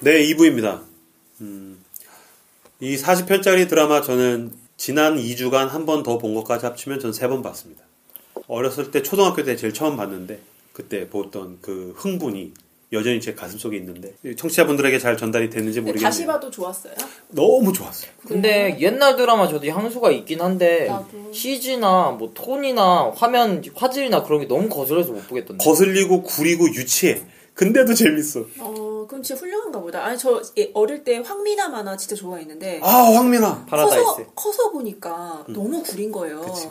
네, 2부입니다. 이 40편짜리 드라마 저는 지난 2주간 한 번 더 본 것까지 합치면 전 3번 봤습니다. 어렸을 때 초등학교 때 제일 처음 봤는데 그때 보던 그 흥분이 여전히 제 가슴속에 있는데 청취자분들에게 잘 전달이 됐는지 모르겠네요. 다시 봐도 좋았어요? 너무 좋았어요. 근데 옛날 드라마 저도 향수가 있긴 한데 나도. CG나 뭐 톤이나 화면 화질이나 그런 게 너무 거슬려서 못 보겠던데. 거슬리고 구리고 유치해. 근데도 재밌어. 그럼 진짜 훌륭한가 보다. 아니 저 어릴 때 황미나 만화 진짜 좋아했는데 아, 황민아. 파라다이스. 커서 보니까 너무 구린 거예요. 그치.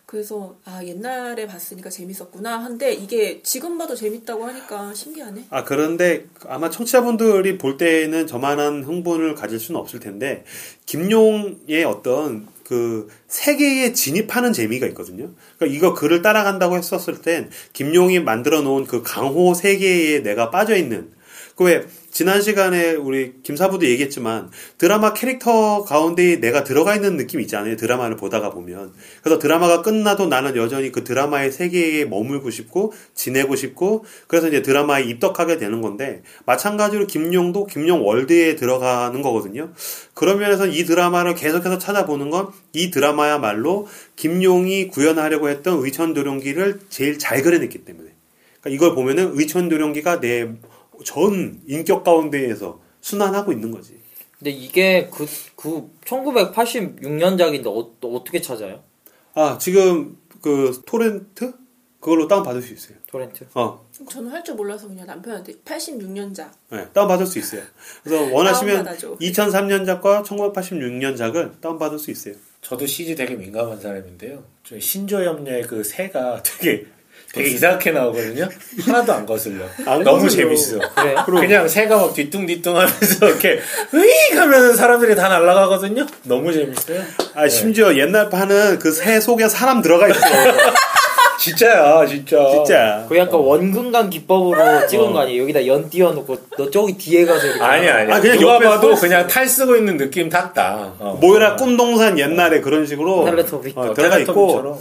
그래서 옛날에 봤으니까 재밌었구나 한데 이게 지금 봐도 재밌다고 하니까 신기하네. 아, 그런데 아마 청취자분들이 볼 때는 저만한 흥분을 가질 수는 없을 텐데 김용의 어떤 그 세계에 진입하는 재미가 있거든요. 그러니까 이거 글을 따라간다고 했었을 땐 김용이 만들어 놓은 그 강호 세계에 내가 빠져 있는 그 왜 지난 시간에 우리 김사부도 얘기했지만 드라마 캐릭터 가운데 내가 들어가 있는 느낌이 있잖아요. 드라마를 보다가 보면. 그래서 드라마가 끝나도 나는 여전히 그 드라마의 세계에 머물고 싶고 지내고 싶고 그래서 이제 드라마에 입덕하게 되는 건데 마찬가지로 김용도 김용 월드에 들어가는 거거든요. 그런 면에서 이 드라마를 계속해서 찾아보는 건 이 드라마야말로 김용이 구현하려고 했던 의천도룡기를 제일 잘 그려냈기 때문에. 그러니까 이걸 보면은 의천도룡기가 내 전 인격 가운데에서 순환하고 있는 거지. 근데 이게 그 1986년작인데 어떻게 찾아요? 아, 지금 그 토렌트? 그걸로 다운받을 수 있어요. 토렌트? 저는 할 줄 몰라서 그냥 남편한테 86년작. 네, 다운받을 수 있어요. 그래서 원하시면 다운받아줘. 2003년작과 1986년작을 다운받을 수 있어요. 저도 CG 되게 민감한 사람인데요. 저 신조염녀의 그 새가 되게 이상하게 나오거든요. 하나도 안 거슬려. 너무 재밌어. 그래? 그냥 새가 막 뒤뚱뒤뚱 하면서 이렇게 으익 하면 사람들이 다 날아가거든요. 너무 재밌어요. 아, 심지어 옛날 판은 그 새 속에 사람 들어가 있어. 진짜야, 진짜. 진짜. 그 약간 원근강 기법으로 찍은 거 아니에요? 여기다 연 띄워놓고 너 저기 뒤에 가서 이렇게. 아니야. 아, 그냥 누가 옆에 봐도 서 그냥 탈 쓰고 있는 느낌 탔다. 모이라 꿈동산 옛날에 그런 식으로 텔레토비. 들어가 있고 텔레토비처럼.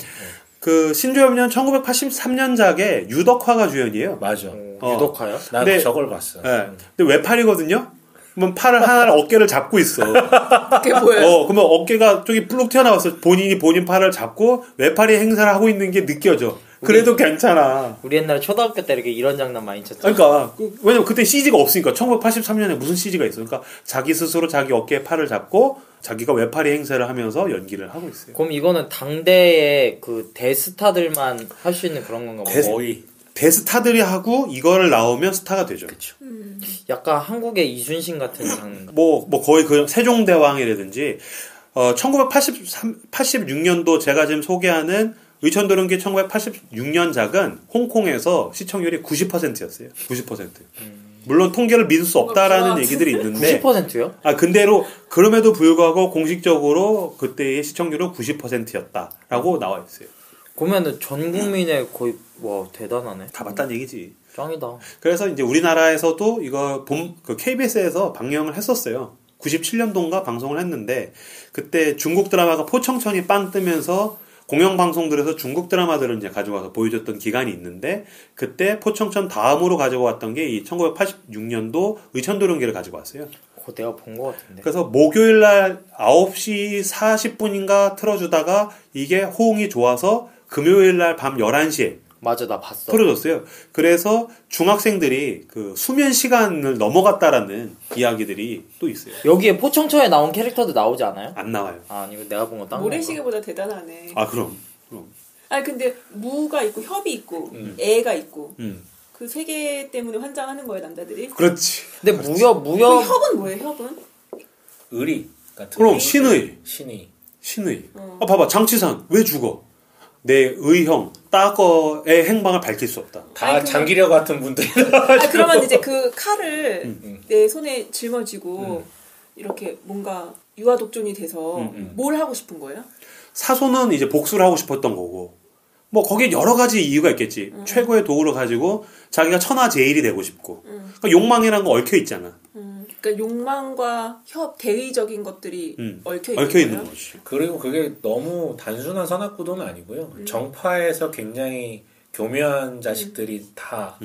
그 신조염년 1983년작에 유덕화가 주연이에요. 맞아. 유독화요? 나도 근데- 저걸 봤어. 네. 근데 외팔이거든요. 그러면 팔을 하나를 어깨를 잡고 있어. 그게 뭐예요? 그러면 어깨가 저기 플룩 튀어나왔어. 본인 팔을 잡고 외팔이 행사를 하고 있는 게 느껴져. 그래도 괜찮아. 우리 옛날에 초등학교 때 이렇게 이런 장난 많이 쳤죠. 그러니까 왜냐면 그때 CG가 없으니까 1983년에 무슨 CG가 있어. 그러니까 자기 스스로 자기 어깨에 팔을 잡고 자기가 외팔이 행세를 하면서 연기를 하고 있어요. 그럼 이거는 당대의 그 대스타들만 할 수 있는 그런 건가 봐요. 거의. 대스타들이 하고 이거를 나오면 스타가 되죠. 그쵸. 약간 한국의 이순신 같은 장르인가? 뭐 거의 그 세종대왕이라든지 1986년도 제가 지금 소개하는 의천도룡기 1986년작은 홍콩에서 시청률이 90%였어요. 90%. 물론 통계를 믿을 수 없다라는 얘기들이 있는데 90%요? 근데로 그럼에도 불구하고 공식적으로 그때의 시청률은 90%였다라고 나와 있어요. 그러면은 전 국민의 거의 와 대단하네. 다 봤다는 얘기지. 짱이다. 그래서 이제 우리나라에서도 이거 그 KBS에서 방영을 했었어요. 97년도인가 방송을 했는데 그때 중국 드라마가 포청천이 빵 뜨면서 공영방송들에서 중국 드라마들을 이제 가져와서 보여줬던 기간이 있는데 그때 포청천 다음으로 가지고 왔던 게 이 1986년도 의천도룡기를 가지고 왔어요. 그거 내가 본 것 같은데. 그래서 목요일 날 9시 40분인가 틀어주다가 이게 호응이 좋아서 금요일 날 밤 11시에 맞아, 나 봤어. 틀어줬어요. 그래서 중학생들이 그 수면 시간을 넘어갔다라는 이야기들이 또 있어요. 여기에 포청천에 나온 캐릭터도 나오지 않아요? 안 나와요. 아, 이거 내가 본 거 딴 건가? 모래시계보다 대단하네. 아, 그럼. 아니 근데 무가 있고 협이 있고 애가 있고 음. 그 세 개 때문에 환장하는 거예요 남자들이. 그렇지. 근데 그 무협 협은 뭐예요? 협은? 의리 같은. 그럼 거. 신의. 신의. 봐봐. 장치산 왜 죽어? 내 의형, 따거의 행방을 밝힐 수 없다. 다 장기려 같은 분들이. 그러면 이제 그 칼을 내 손에 짊어지고 이렇게 뭔가 유아독존이 돼서 뭘 하고 싶은 거예요? 사소는 이제 복수를 하고 싶었던 거고, 뭐 거기에 여러 가지 이유가 있겠지. 최고의 도구를 가지고 자기가 천하제일이 되고 싶고, 그러니까 욕망이라는 거 얽혀 있잖아. 그러니까 욕망과 협 대의적인 것들이 얽혀 있는 거지. 그리고 그게 너무 단순한 선악구도는 아니고요. 정파에서 굉장히 교묘한 자식들이 다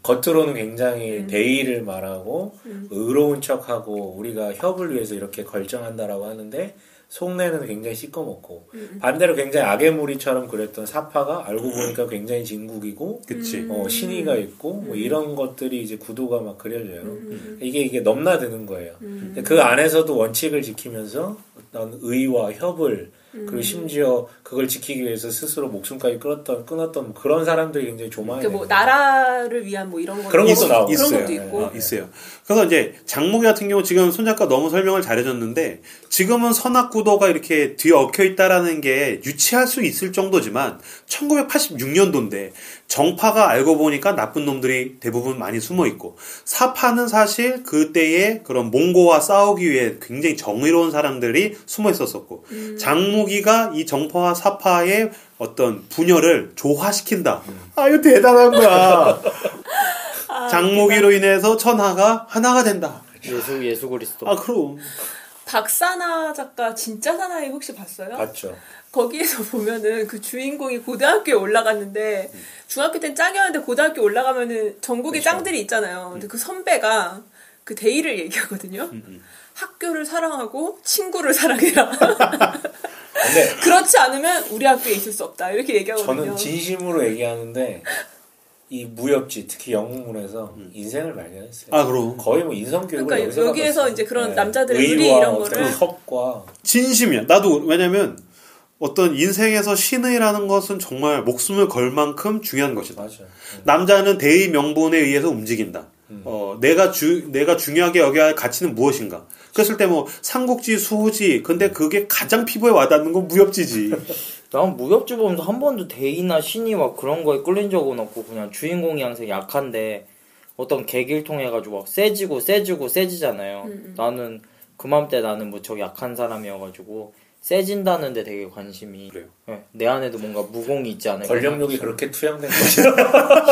겉으로는 굉장히 대의를 말하고 의로운 척하고 우리가 협을 위해서 이렇게 결정한다라고 하는데 속내는 굉장히 시꺼멓고 반대로 굉장히 악의 무리처럼 그랬던 사파가 알고 보니까 굉장히 진국이고 그치. 신의가 있고 뭐 이런 것들이 이제 구도가 막 그려져요. 이게 넘나드는 거예요. 근데 그 안에서도 원칙을 지키면서 어떤 의와 협을 그리고 심지어 그걸 지키기 위해서 스스로 목숨까지 끊었던 그런 사람들이 굉장히 조망이 뭐 나라를 위한 뭐 이런 거 그런 것도 나오고 그런 있어요. 것도 있고 있어요. 그래서 이제 장목이 같은 경우 지금 손 작가 너무 설명을 잘해줬는데 지금은 선악 구도가 이렇게 뒤에 얽혀 있다라는 게 유치할 수 있을 정도지만 1986년도인데 정파가 알고 보니까 나쁜 놈들이 대부분 많이 숨어 있고 사파는 사실 그때의 그런 몽고와 싸우기 위해 굉장히 정의로운 사람들이 숨어 있었었고 장무기가 이 정파와 사파의 어떤 분열을 조화시킨다. 아 이거 대단한 거야. 장무기로 인해서 천하가 하나가 된다. 예수 그리스도. 아 그럼. 박사나 작가 진짜 사나이 혹시 봤어요? 봤죠. 거기에서 보면은 그 주인공이 고등학교에 올라갔는데 중학교 땐 짱이었는데 고등학교 올라가면은 전국에 그렇죠. 짱들이 있잖아요. 근데 그 선배가 그 대의를 얘기하거든요. 학교를 사랑하고 친구를 사랑해라. 근데 그렇지 않으면 우리 학교에 있을 수 없다. 이렇게 얘기하거든요. 저는 진심으로 얘기하는데 이 무협지 특히 영문에서 인생을 발견했어요. 아 그럼. 거의 뭐 인성교육을 그러니까 여기에서 받았어요. 이제 그런 네. 남자들의 의리 의와 이런 어떤 거를 협과 진심이야. 나도 왜냐면 어떤 인생에서 신의라는 것은 정말 목숨을 걸 만큼 중요한 것이다. 맞아. 남자는 대의 명분에 의해서 움직인다. 내가 중요하게 여겨야 할 가치는 무엇인가? 그랬을 때 뭐 삼국지, 수호지, 근데 그게 가장 피부에 와닿는 건 무협지지. 난 무협지 보면서 한 번도 대의나 신의와 그런 거에 끌린 적은 없고 그냥 주인공이 항상 약한데 어떤 계기를 통해 가지고 막 세지잖아요. 나는 그맘때 나는 뭐 저 약한 사람이어가지고 세진다는데 되게 관심이 그래요. 네, 내 안에도 뭔가 무공이 있지 않을까. 권력욕이 그렇게 투영된 거죠.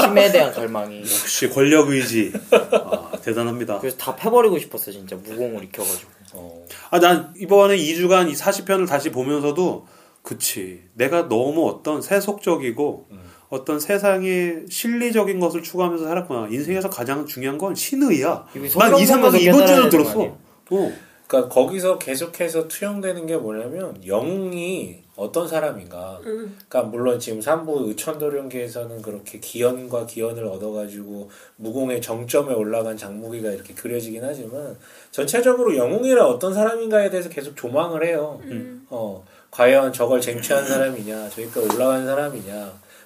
힘에 대한 갈망이. 역시 권력 의지. 아, 대단합니다. 그래서 다 패버리고 싶었어 진짜 무공을 익혀가지고. 아, 난 이번에 2주간 이 40편을 다시 보면서도 그치. 내가 너무 어떤 세속적이고 어떤 세상의 실리적인 것을 추구하면서 살았구나. 인생에서 가장 중요한 건 신의야. 난 이 생각이 이번 주는 들었어. 그러니까 거기서 계속해서 투영되는 게 뭐냐면 영웅이 어떤 사람인가. 그러니까 물론 지금 3부 의천도령기에서는 그렇게 기연과 기연을 얻어가지고 무공의 정점에 올라간 장무기가 이렇게 그려지긴 하지만 전체적으로 영웅이라 어떤 사람인가에 대해서 계속 조망을 해요. 과연 저걸 쟁취한 사람이냐, 저기까지 올라간 사람이냐,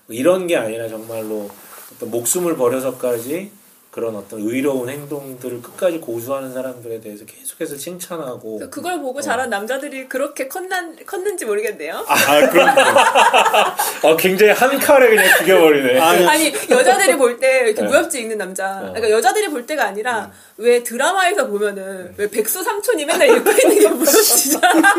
뭐 이런 게 아니라 정말로 어떤 목숨을 버려서까지 그런 어떤 의로운 행동들을 끝까지 고수하는 사람들에 대해서 계속해서 칭찬하고 그걸 보고 자란 남자들이 그렇게 컸는지 모르겠네요. 굉장히 한 칼에 그냥 죽여버리네. 아니 여자들이 볼 때 이렇게 무협지 읽는 남자, 그러니까 여자들이 볼 때가 아니라 왜 드라마에서 보면은 왜 백수 삼촌이 맨날 읽고 있는 게 무협지잖아.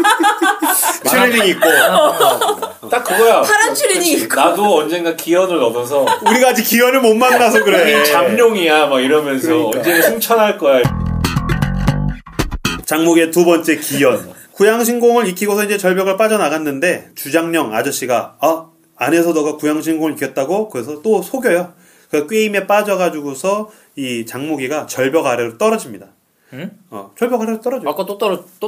트레이닝 있고. 딱 그거야. 파란 추리닝 있고. 나도 언젠가 기연을 얻어서 우리가 아직 기연을 못 만나서 그래. 잠룡이야 막 이러면서 그러니까. 언제나 승천할 거야. 장목의 두 번째 기연. 구양신공을 익히고서 이제 절벽을 빠져나갔는데 주장령 아저씨가 안에서 너가 구양신공을 익혔다고 그래서 또 속여요. 그 꾀임에 빠져가지고서 이 장목이가 절벽 아래로 떨어집니다. 응? 절벽 아래로 떨어져. 아까 또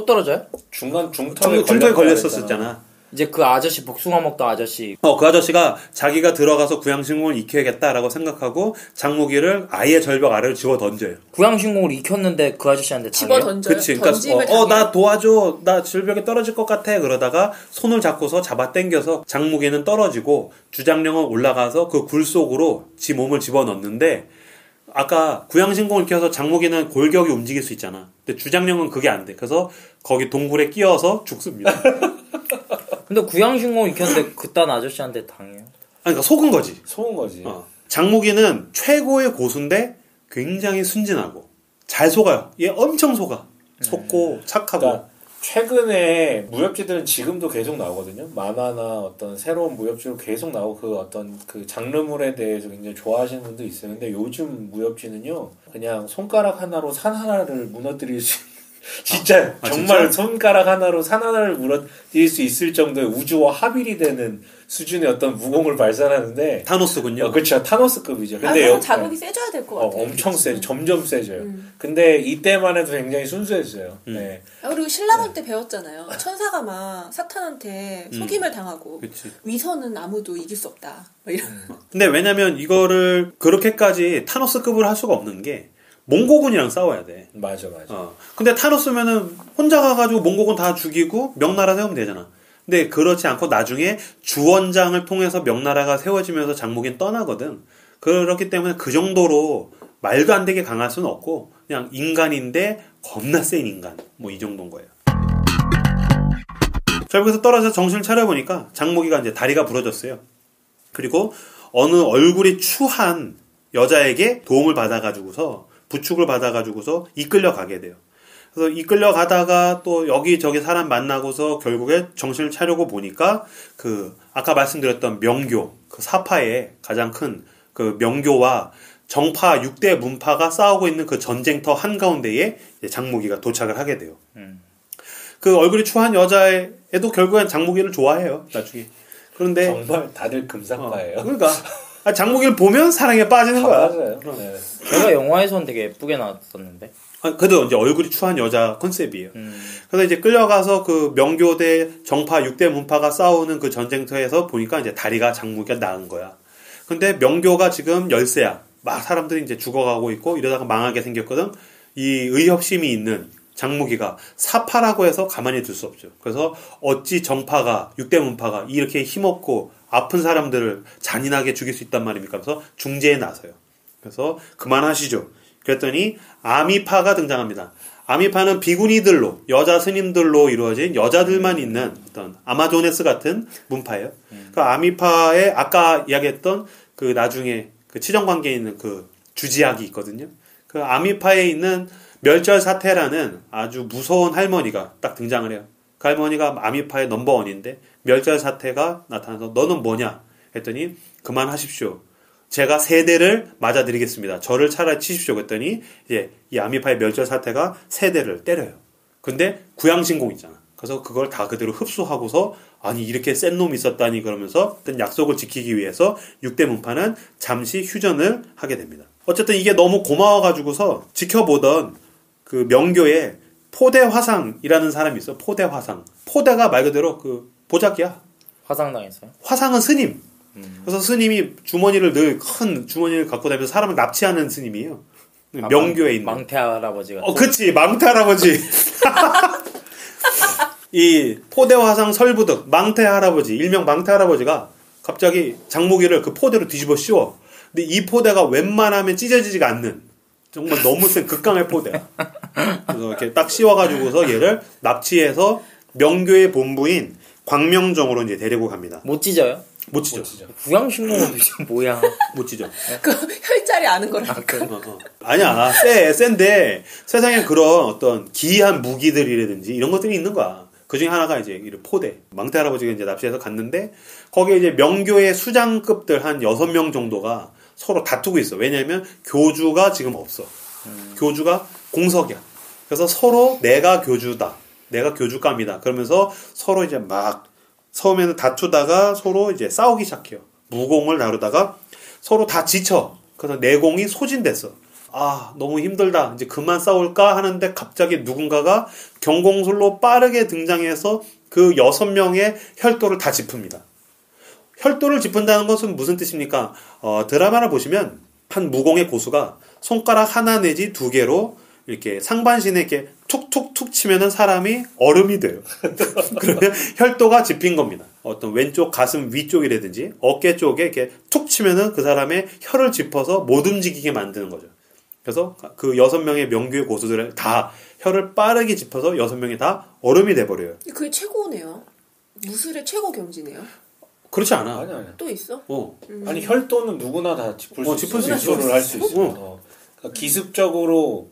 떨어져요? 중턱에 걸렸었잖아. 이제 그 아저씨 복숭아 먹던 아저씨. 그 아저씨가 자기가 들어가서 구양신공을 익혀야겠다라고 생각하고 장무기를 아예 절벽 아래로 집어 던져요. 구양신공을 익혔는데 그 아저씨한테 집어 던져요. 그치. 그러니까 나 도와줘. 나 절벽에 떨어질 것 같아. 그러다가 손을 잡고서 잡아 당겨서 장무기는 떨어지고 주장령은 올라가서 그 굴 속으로 지 몸을 집어 넣는데 아까 구양신공을 익혀서 장무기는 골격이 움직일 수 있잖아. 근데 주장령은 그게 안 돼. 그래서 거기 동굴에 끼어서 죽습니다. 근데 구양신공을 익혔는데 그딴 아저씨한테 당해요. 그러니까 속은 거지. 장무기는 최고의 고수인데 굉장히 순진하고 잘 속아요. 얘 엄청 속아. 속고 착하고. 그러니까 최근에 무협지들은 지금도 계속 나오거든요. 만화나 어떤 새로운 무협지로 계속 나오고 그 어떤 그 장르물에 대해서 굉장히 좋아하시는 분도 있어요. 근데 요즘 무협지는요, 그냥 손가락 하나로 산 하나를 무너뜨릴 수 진짜 정말 진짜? 손가락 하나로 산 하나를 무너뜨릴 수 있을 정도의 우주와 합일이 되는 수준의 어떤 무공을 발산하는데 타노스군요. 그렇죠. 타노스급이죠. 근데 자극이 세져야 될 것 같아요. 엄청 세, 점점 세져요. 근데 이때만 해도 굉장히 순수했어요. 네. 그리고 신라원 때 배웠잖아요. 천사가 막 사탄한테 속임을 당하고 그치. 위선은 아무도 이길 수 없다. 이런. 근데 왜냐면 이거를 그렇게까지 타노스급을 할 수가 없는 게 몽고군이랑 싸워야 돼. 맞아. 근데 타노스면은 혼자 가가지고 몽고군 다 죽이고 명나라 세우면 되잖아. 근데 그렇지 않고 나중에 주원장을 통해서 명나라가 세워지면서 장목이는 떠나거든. 그렇기 때문에 그 정도로 말도 안 되게 강할 수는 없고 그냥 인간인데 겁나 센 인간. 뭐 이 정도인 거예요. 결국에서 떨어져서 정신을 차려보니까 장목이가 이제 다리가 부러졌어요. 그리고 어느 얼굴이 추한 여자에게 도움을 받아가지고서 부축을 받아가지고서 이끌려 가게 돼요. 그래서 이끌려 가다가 또 여기저기 사람 만나고서 결국에 정신을 차리고 보니까 그 아까 말씀드렸던 명교, 그 사파의 가장 큰 그 명교와 정파 6대 문파가 싸우고 있는 그 전쟁터 한가운데에 장목이가 도착을 하게 돼요. 그 얼굴이 추한 여자애도 결국엔 장목이를 좋아해요. 나중에. 그런데 정말 다들 금상파예요. 그러니까 장목이를 보면 사랑에 빠지는 거야. 맞아요. 네. 걔가 영화에서는 되게 예쁘게 나왔었는데. 그래도 이제 얼굴이 추한 여자 컨셉이에요. 그래서 이제 끌려가서 그 명교대 정파 6대 문파가 싸우는 그 전쟁터에서 보니까 이제 다리가 장목이가 나은 거야. 근데 명교가 지금 열세야. 막 사람들이 이제 죽어가고 있고 이러다가 망하게 생겼거든. 이 의협심이 있는 장목이가 사파라고 해서 가만히 둘 수 없죠. 그래서 어찌 정파가 6대 문파가 이렇게 힘없고 아픈 사람들을 잔인하게 죽일 수 있단 말입니까? 그래서 중재에 나서요. 그래서 그만하시죠. 그랬더니 아미파가 등장합니다. 아미파는 비구니들로 여자 스님들로 이루어진 여자들만 있는 어떤 아마조네스 같은 문파예요. 그 아미파에 아까 이야기했던 그 나중에 그 치정 관계에 있는 그 주지학이 있거든요. 그 아미파에 있는 멸절사태라는 아주 무서운 할머니가 딱 등장을 해요. 그 할머니가 아미파의 넘버원인데 멸절사태가 나타나서 너는 뭐냐 했더니 그만하십시오. 제가 세 대를 맞아드리겠습니다. 저를 차라리 치십시오. 그랬더니 이제 이 아미파의 멸절사태가 세 대를 때려요. 근데 구양신공 있잖아. 그래서 그걸 다 그대로 흡수하고서 아니 이렇게 센 놈이 있었다니 그러면서 어떤 약속을 지키기 위해서 6대 문파는 잠시 휴전을 하게 됩니다. 어쨌든 이게 너무 고마워가지고서 지켜보던 그 명교에 포대화상이라는 사람이 있어. 포대화상. 포대가 말 그대로 그 보자기야. 화상당했어요? 화상은 스님. 그래서 스님이 주머니를 늘 큰 주머니를 갖고 다니면서 사람을 납치하는 스님이에요. 명교에 있는. 망태 할아버지가. 그치. 망태 할아버지. 이 포대화상 설부득 망태 할아버지, 일명 망태 할아버지가 갑자기 장목이를 그 포대로 뒤집어 씌워. 근데 이 포대가 웬만하면 찢어지지가 않는 정말 너무 센 극강의 포대야. 그래서 이렇게 딱 씌워가지고서 얘를 납치해서 명교의 본부인 광명정으로 이제 데리고 갑니다. 못 찢어요? 못 찢어. 구양신공은 도대체 뭐야? 못 찢어. 그 혈자리 아는 거라니까. 아니야, 센데 세상에 그런 어떤 기이한 무기들이라든지 이런 것들이 있는 거야. 그 중에 하나가 이제 이 포대. 망태 할아버지가 이제 납치해서 갔는데 거기에 이제 명교의 수장급들 한 6명 정도가 서로 다투고 있어. 왜냐면 교주가 지금 없어. 교주가 공석이야. 그래서 서로 내가 교주다. 내가 교주감이다. 그러면서 서로 이제 막 처음에는 다투다가 서로 이제 싸우기 시작해요. 무공을 다루다가 서로 다 지쳐. 그래서 내공이 소진됐어. 아, 너무 힘들다. 이제 그만 싸울까 하는데 갑자기 누군가가 경공술로 빠르게 등장해서 그 6명의 혈도를 다 짚습니다. 혈도를 짚은다는 것은 무슨 뜻입니까? 드라마를 보시면 한 무공의 고수가 손가락 하나 내지 2개로 이렇게 상반신에 이렇게 툭툭툭 치면은 사람이 얼음이 돼요. 그러면 혈도가 짚힌 겁니다. 어떤 왼쪽 가슴 위쪽이라든지 어깨 쪽에 이렇게 툭 치면은 그 사람의 혈을 짚어서 못 움직이게 만드는 거죠. 그래서 그 6명의 명교의 고수들을 다 혈을 빠르게 짚어서 6명이 다 얼음이 돼버려요. 그게 최고네요. 무술의 최고 경지네요. 그렇지 않아. 아니. 또 있어? 아니 혈도는 누구나 다 짚을 수 있어. 짚을 할 수 있어. 그러니까 기습적으로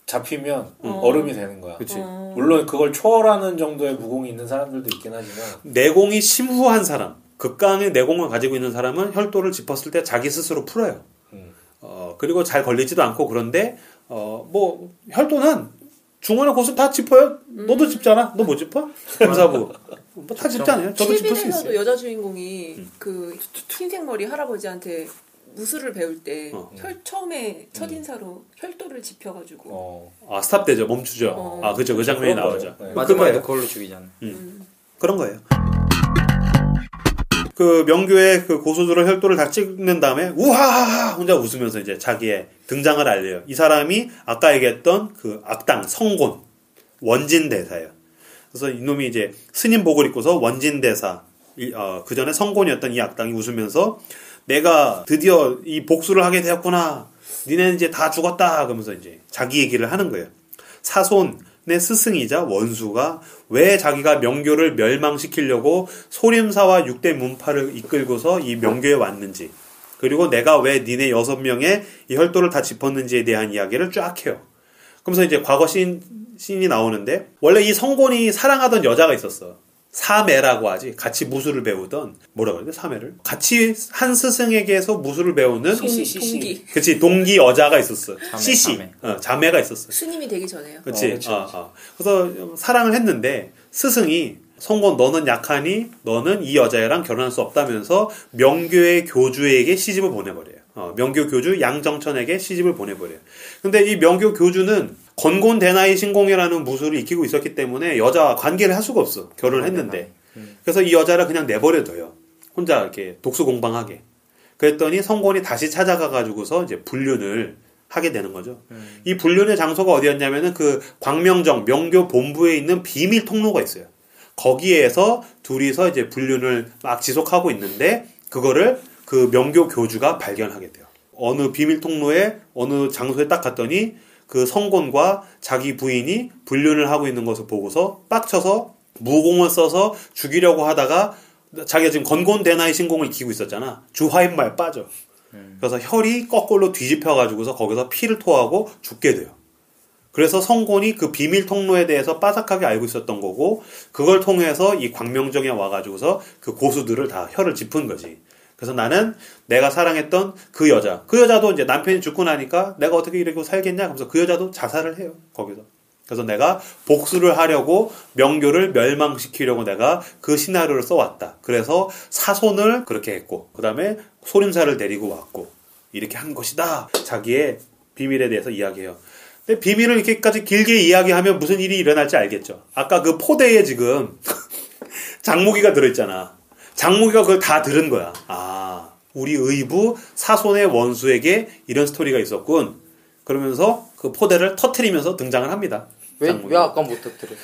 잡히면 얼음이 되는 거야. 그치. 물론 그걸 초월하는 정도의 무공이 있는 사람들도 있긴 하지만 내공이 심후한 사람, 극강의 내공을 가지고 있는 사람은 혈도를 짚었을 때 자기 스스로 풀어요. 그리고 잘 걸리지도 않고 그런데 뭐 혈도는 중원의 고수 다 짚어요. 너도 짚잖아. 너 못 짚어? 검사부. 뭐 다 짚잖아요. 저도 짚을 수 있어요. 여자 주인공이 그 흰색 머리 할아버지한테 무술을 배울 때 처음에 첫 인사로 혈도를 짚혀가지고 스탑되죠. 멈추죠. 그죠. 그 장면이 나오죠. 네. 마지막에 그걸로 죽이잖아요. 그런 거예요. 그 명교의 그 고수들을 혈도를 다 찍는 다음에 우하하하 혼자 웃으면서 이제 자기의 등장을 알려요. 이 사람이 아까 얘기했던 그 악당 성곤 원진대사예요. 그래서 이놈이 이제 스님복을 입고서 원진대사 그 전에 성곤이었던 이 악당이 웃으면서 내가 드디어 이 복수를 하게 되었구나. 니네는 이제 다 죽었다. 그러면서 이제 자기 얘기를 하는 거예요. 사손의 스승이자 원수가 왜 자기가 명교를 멸망시키려고 소림사와 6대 문파를 이끌고서 이 명교에 왔는지, 그리고 내가 왜 니네 6명의 이 혈도를 다 짚었는지에 대한 이야기를 쫙 해요. 그러면서 이제 과거 씬이 나오는데, 원래 이 성곤이 사랑하던 여자가 있었어. 사매라고 하지. 같이 무술을 배우던, 뭐라고 그러지? 사매를? 같이 한 스승에게서 무술을 배우는 동기. 그치, 동기 여자가 있었어. 시시. 자매가 있었어. 스님이 되기 전에요. 그치. 그래서 사랑을 했는데, 스승이 성곤 너는 약하니 너는 이 여자애랑 결혼할 수 없다면서 명교의 교주에게 시집을 보내버려요. 명교 교주 양정천에게 시집을 보내버려요. 근데 이 명교 교주는 건곤 대나이 신공이라는 무술을 익히고 있었기 때문에 여자와 관계를 할 수가 없어. 결혼을 했는데. 그래서 이 여자를 그냥 내버려둬요. 혼자 이렇게 독수공방하게. 그랬더니 성곤이 다시 찾아가가지고서 이제 불륜을 하게 되는 거죠. 이 불륜의 장소가 어디였냐면은 그 광명정 명교 본부에 있는 비밀 통로가 있어요. 거기에서 둘이서 이제 불륜을 막 지속하고 있는데 그거를 그 명교 교주가 발견하게 돼요. 어느 비밀 통로에 어느 장소에 딱 갔더니 그 성곤과 자기 부인이 불륜을 하고 있는 것을 보고서 빡쳐서 무공을 써서 죽이려고 하다가 자기가 지금 건곤 대나이 신공을 익히고 있었잖아. 주화인말 빠져. 그래서 혈이 거꾸로 뒤집혀가지고서 거기서 피를 토하고 죽게 돼요. 그래서 성곤이 그 비밀 통로에 대해서 빠삭하게 알고 있었던 거고, 그걸 통해서 이 광명정에 와가지고서 그 고수들을 다 혈을 짚은 거지. 그래서 나는 내가 사랑했던 그 여자도 이제 남편이 죽고 나니까 내가 어떻게 이러고 살겠냐? 그래서 그 여자도 자살을 해요. 거기서. 그래서 내가 복수를 하려고 명교를 멸망시키려고 내가 그 시나리오를 써왔다. 그래서 사손을 그렇게 했고, 그 다음에 소림사를 데리고 왔고, 이렇게 한 것이다. 자기의 비밀에 대해서 이야기해요. 근데 비밀을 이렇게까지 길게 이야기하면 무슨 일이 일어날지 알겠죠. 아까 그 포대에 지금 장무기가 들어있잖아. 장무기가 그걸 다 들은 거야. 우리 의부 사손의 원수에게 이런 스토리가 있었군. 그러면서 그 포대를 터트리면서 등장을 합니다. 왜 아까 못 터트렸어?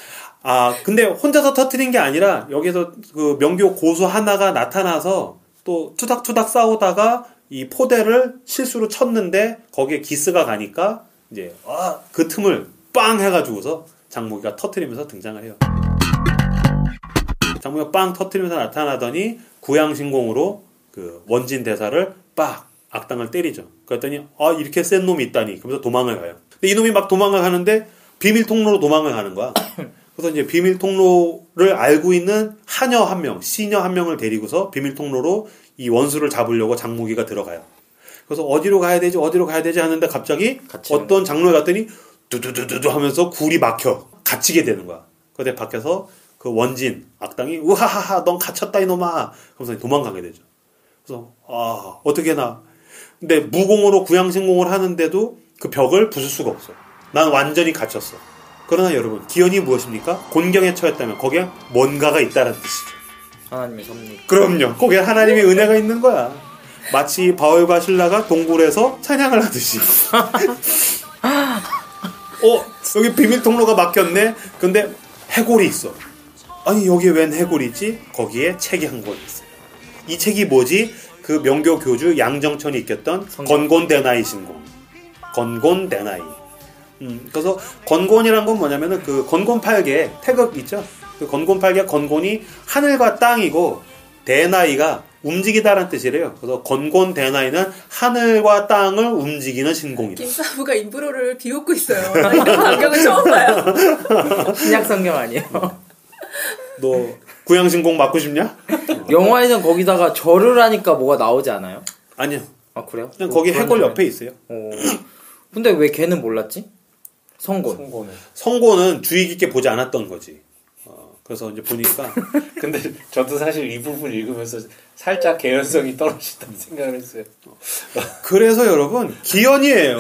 근데 혼자서 터트린 게 아니라 여기서 그 명교 고수 하나가 나타나서 또 투닥투닥 싸우다가 이 포대를 실수로 쳤는데 거기에 기스가 가니까 이제 그 틈을 빵 해가지고서 장무기가 터트리면서 등장을 해요. 장무기가 빵 터트리면서 나타나더니 구양신공으로 그 원진 대사를 빡 악당을 때리죠. 그랬더니 이렇게 센 놈이 있다니. 그러면서 도망을 가요. 근데 이놈이 막 도망을 가는데 비밀 통로로 도망을 가는 거야. 그래서 이제 비밀 통로를 알고 있는 하녀 한 명, 시녀 한 명을 데리고서 비밀 통로로 이 원수를 잡으려고 장무기가 들어가요. 그래서 어디로 가야 되지 하는데 갑자기 어떤 장로에 갔더니 두두두두 하면서 굴이 막혀. 갇히게 되는 거야. 그때 밖에서 그 원진 악당이 우하하하 넌 갇혔다 이놈아. 그러면서 도망가게 되죠. 그래서 어떻게 나. 근데 무공으로 구양신공을 하는데도 그 벽을 부술 수가 없어. 난 완전히 갇혔어. 그러나 여러분, 기원이 무엇입니까? 곤경에 처했다면 거기에 뭔가가 있다는 뜻이죠. 하나님의 섭리. 그럼요. 거기에 하나님의 은혜가 있는 거야. 마치 바울과 신라가 동굴에서 찬양을 하듯이. 여기 비밀 통로가 막혔네. 근데 해골이 있어. 아니 여기에 웬 해골이 있지? 거기에 책이 한 권 있어요. 이 책이 뭐지? 그 명교 교주 양정천이 익혔던 건곤 대나이 신공. 건곤 대나이. 그래서 건곤이란 건 뭐냐면은 그 건곤 팔개 태극 있죠? 그 건곤 팔개 건곤이 하늘과 땅이고 대나이가 움직이다라는 뜻이래요. 그래서 건곤 대나이는 하늘과 땅을 움직이는 신공이다. 김사부가 인브로를 비웃고 있어요. 이런 광경은 처음 봐요. 신약 성경 아니에요? 너 구양신공 맞고 싶냐? 영화에선 거기다가 절을 하니까 뭐가 나오지 않아요? 아니요. 그래요? 그냥 거기 해골 옆에 있어요. 근데 왜 걔는 몰랐지? 성고는 주의 깊게 보지 않았던 거지. 그래서 이제 보니까 근데 저도 사실 이 부분 읽으면서 살짝 개연성이 떨어진다는 생각을 했어요. 그래서 여러분 기연이에요.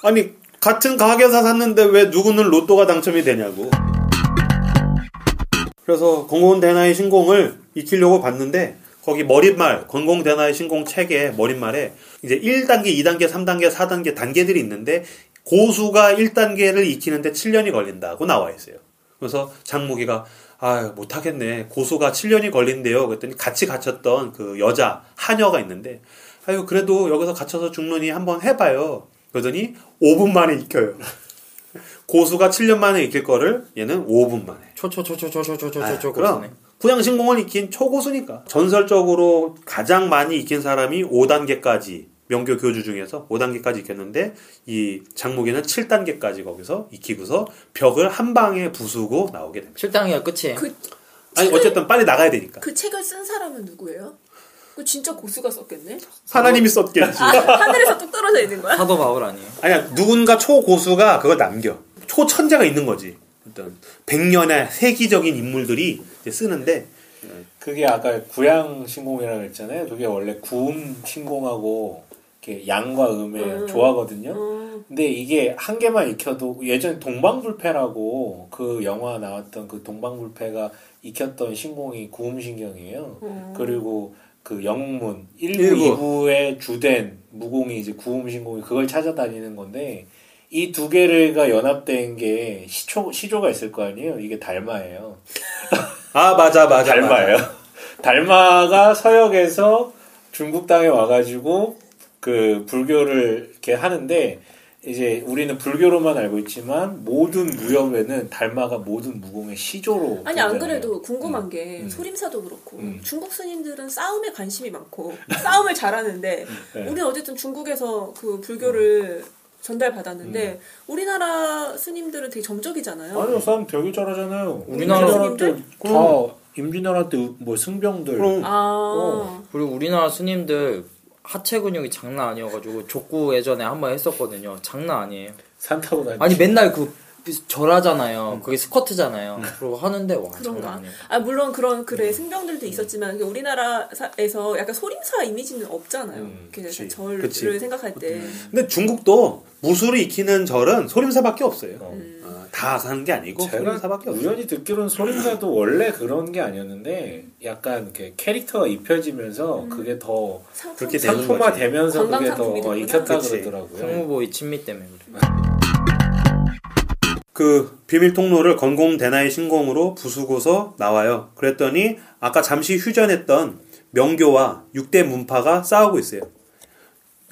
아니 같은 가게에서 샀는데 왜 누구는 로또가 당첨이 되냐고. 그래서 건공대나의 신공을 익히려고 봤는데 거기 머릿말 건공대나의 신공 책의 머릿말에 이제 1단계, 2단계, 3단계, 4단계 단계들이 있는데 고수가 1단계를 익히는데 7년이 걸린다고 나와 있어요. 그래서 장무기가 못하겠네. 고수가 7년이 걸린대요. 그랬더니 같이 갇혔던 그 여자 하녀가 있는데 그래도 여기서 갇혀서 죽느니 한번 해봐요. 그러더니 5분 만에 익혀요. 고수가 7년 만에 익힐 거를 얘는 5분 만에. 그럼 구양신공을 익힌 초고수니까. 전설적으로 가장 많이 익힌 사람이 5단계까지 명교 교주 중에서 5단계까지 익혔는데 이 장무기는 7단계까지 거기서 익히고서 벽을 한 방에 부수고 나오게 됩니다. 7단계가 끝이에요. 어쨌든 빨리 나가야 되니까. 그 책을 쓴 사람은 누구예요? 그 진짜 고수가 썼겠네? 하나님이 썼겠지. 하늘에서 뚝 떨어져 있는 거야? 사도 바울 아니에요? 아니야, 누군가 초고수가 그걸 남겨. 초천재가 있는 거지. 어떤 100년의 세기적인 인물들이 이제 쓰는데 그게 아까 구양신공이라고 했잖아요. 그게 원래 구음신공하고 이렇게 양과 음의 조화거든요. 근데 이게 한 개만 익혀도 예전에 동방불패라고 그 영화 나왔던 그 동방불패가 익혔던 신공이 구음신경이에요. 그리고 그 영문 1부, 2부의 주된 무공이 이제 구음신공이 그걸 찾아다니는 건데 이 두 개가 연합된 게 시조가 있을 거 아니에요. 이게 달마예요. 맞아. 달마예요. 달마가 서역에서 중국 땅에 와가지고 그 불교를 이렇게 하는데 이제 우리는 불교로만 알고 있지만 모든 무협에는 달마가 모든 무공의 시조로. 아니 안 그래도 궁금한 게 소림사도 그렇고 중국 스님들은 싸움에 관심이 많고 싸움을 잘하는데 우리는 어쨌든 중국에서 그 불교를 전달받았는데 우리나라 스님들은 되게 점적이잖아요. 아니요, 싸움 되게 잘하잖아요. 우리나라 때 다 임진왜란 때 뭐 승병들. 그리고 우리나라 스님들 하체 근육이 장난 아니어가지고 족구 예전에 한번 했었거든요. 장난 아니에요. 산 타고 다니고. 아니 맨날 절하잖아요. 그게 스쿼트잖아요. 그리고 하는데 장난 아니에요. 물론 그래 승병들도 있었지만 우리나라에서 약간 소림사 이미지는 없잖아요. 절을 생각할 때. 근데 중국도 무술을 익히는 절은 소림사밖에 없어요. 다 사는 게 아니고 소림사밖에 없어요. 우연히 듣기로는 소림사도 원래 그런 게 아니었는데 약간 이렇게 캐릭터가 입혀지면서 그게 더 그렇게 상품화되면서 그게 더 익혔다 그러더라고요. 성무보이 친미 때문에 그래. 그 비밀 통로를 건공대나의 신공으로 부수고서 나와요. 그랬더니 아까 잠시 휴전했던 명교와 6대 문파가 싸우고 있어요.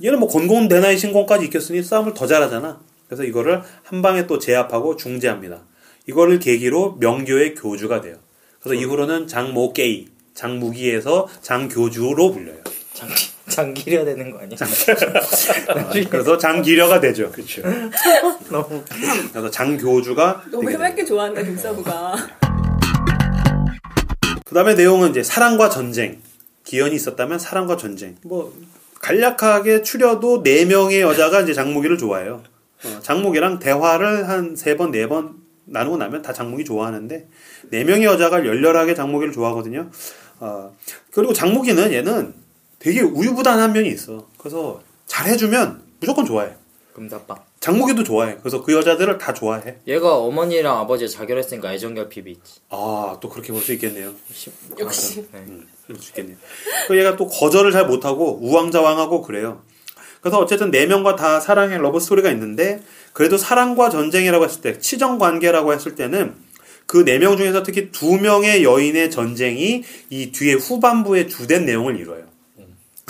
얘는 뭐 건공대나의 신공까지 익혔으니 싸움을 더 잘하잖아. 그래서 이거를 한 방에 또 제압하고 중재합니다. 이거를 계기로 명교의 교주가 돼요. 그래서 이후로는 장모게이, 장무기에서 장교주로 불려요. 장기려 되는 거 아니야? 그래서 장기려가 되죠. 그렇죠. 너무 그래서 장교주가 너무 해맑게 좋아한다 김사부가. 그 다음에 내용은 이제 사랑과 전쟁. 기연이 있었다면 사랑과 전쟁. 뭐 간략하게 추려도 4명의 여자가 이제 장무기를 좋아해요. 장무기랑 대화를 한 3번, 4번 나누고 나면 다 장무기 좋아하는데 4명의 여자가 열렬하게 장무기를 좋아하거든요. 그리고 장무기는 얘는 되게 우유부단한 면이 있어. 그래서 잘해주면 무조건 좋아해. 금사빵. 장무기도 좋아해. 그래서 그 여자들을 다 좋아해. 얘가 어머니랑 아버지 자결했으니까 애정결핍이 있지. 또 그렇게 볼 수 있겠네요. 역시. 그럴 수 있겠네요. 얘가 또 거절을 잘 못하고 우왕좌왕하고 그래요. 그래서 어쨌든 4명과 다 사랑의 러브스토리가 있는데 그래도 사랑과 전쟁이라고 했을 때 치정관계라고 했을 때는 그 4명 중에서 특히 2명의 여인의 전쟁이 이 뒤에 후반부의 주된 내용을 이뤄요.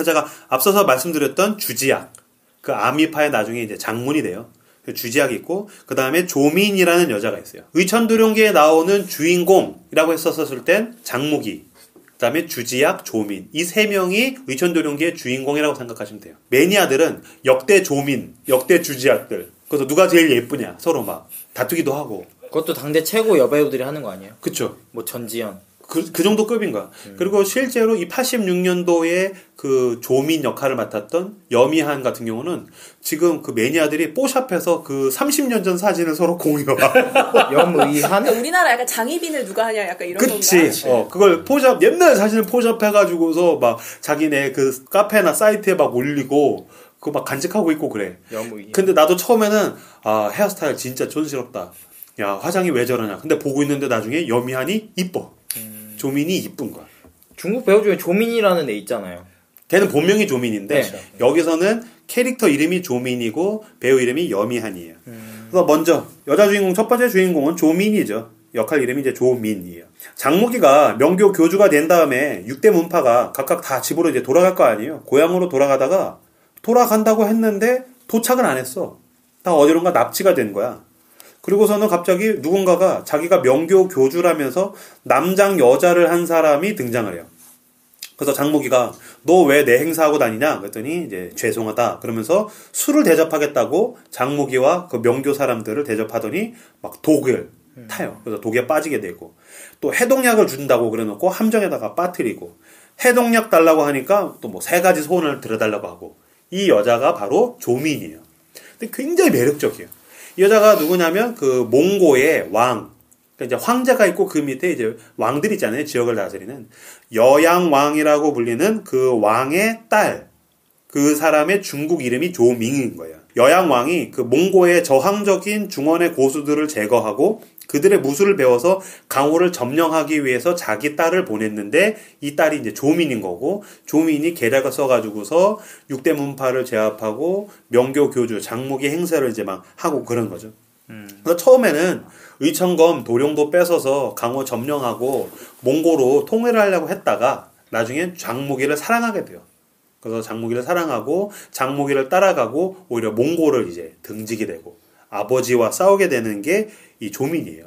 제가 앞서서 말씀드렸던 주지약, 그 아미파의 나중에 이제 장문이 돼요. 주지약이 있고 그 다음에 조민이라는 여자가 있어요. 의천도룡기에 나오는 주인공이라고 했었을 땐 장무기, 그 다음에 주지약, 조민 이 3명이 의천도룡기의 주인공이라고 생각하시면 돼요. 매니아들은 역대 조민, 역대 주지약들 그래서 누가 제일 예쁘냐 서로 막 다투기도 하고. 그것도 당대 최고 여배우들이 하는 거 아니에요? 그쵸. 뭐 전지현. 그 정도 급인 거야. 그리고 실제로 이 86년도에 그 조민 역할을 맡았던 여미한 같은 경우는 지금 그 매니아들이 뽀샵해서 그 30년 전 사진을 서로 공유해. 염의한? 그러니까 우리나라 약간 장희빈을 누가 하냐 약간 이런 그치. 그걸 포샵, 옛날 사진을 포샵해가지고서 막 자기네 그 카페나 사이트에 막 올리고 그거 막 간직하고 있고 그래. 염의한. 근데 나도 처음에는 아, 헤어스타일 진짜 촌스럽다. 야, 화장이 왜 저러냐. 근데 보고 있는데 나중에 여미한이 이뻐. 조민이 이쁜 거야. 중국 배우 중에 조민이라는 애 있잖아요. 걔는 본명이 조민인데 네. 여기서는 캐릭터 이름이 조민이고 배우 이름이 여미한이에요. 그래서 먼저 여자 주인공 첫 번째 주인공은 조민이죠. 역할 이름이 이제 조민이에요. 장무기가 명교 교주가 된 다음에 6대 문파가 각각 다 집으로 이제 돌아갈 거 아니에요. 고향으로 돌아가다가 돌아간다고 했는데 도착을 안 했어. 다 어디론가 납치가 된 거야. 그리고서는 갑자기 누군가가 자기가 명교 교주라면서 남장 여자를 한 사람이 등장을 해요. 그래서 장무기가 너 왜 내 행사하고 다니냐? 그랬더니 이제 죄송하다. 그러면서 술을 대접하겠다고 장무기와 그 명교 사람들을 대접하더니 막 독을 타요. 그래서 독에 빠지게 되고 또 해독약을 준다고 그래놓고 함정에다가 빠뜨리고 해독약 달라고 하니까 또 뭐 3가지 소원을 들어달라고 하고 이 여자가 바로 조민이에요. 근데 굉장히 매력적이에요. 이 여자가 누구냐면 그 몽고의 왕, 그러니까 이제 황제가 있고 그 밑에 이제 왕들 있잖아요. 지역을 다스리는 여양왕이라고 불리는 그 왕의 딸, 그 사람의 중국 이름이 조밍인 거예요. 여양왕이 그 몽고의 저항적인 중원의 고수들을 제거하고 그들의 무술을 배워서 강호를 점령하기 위해서 자기 딸을 보냈는데 이 딸이 이제 조민인 거고 조민이 계략을 써가지고서 6대 문파를 제압하고 명교 교주 장무기 행세를 이제 막 하고 그런 거죠. 그래서 처음에는 의천검 도룡도 뺏어서 강호 점령하고 몽고로 통일을 하려고 했다가 나중엔 장무기를 사랑하게 돼요. 그래서 장무기를 사랑하고 장무기를 따라가고 오히려 몽고를 이제 등지게 되고 아버지와 싸우게 되는 게 이 조민이에요.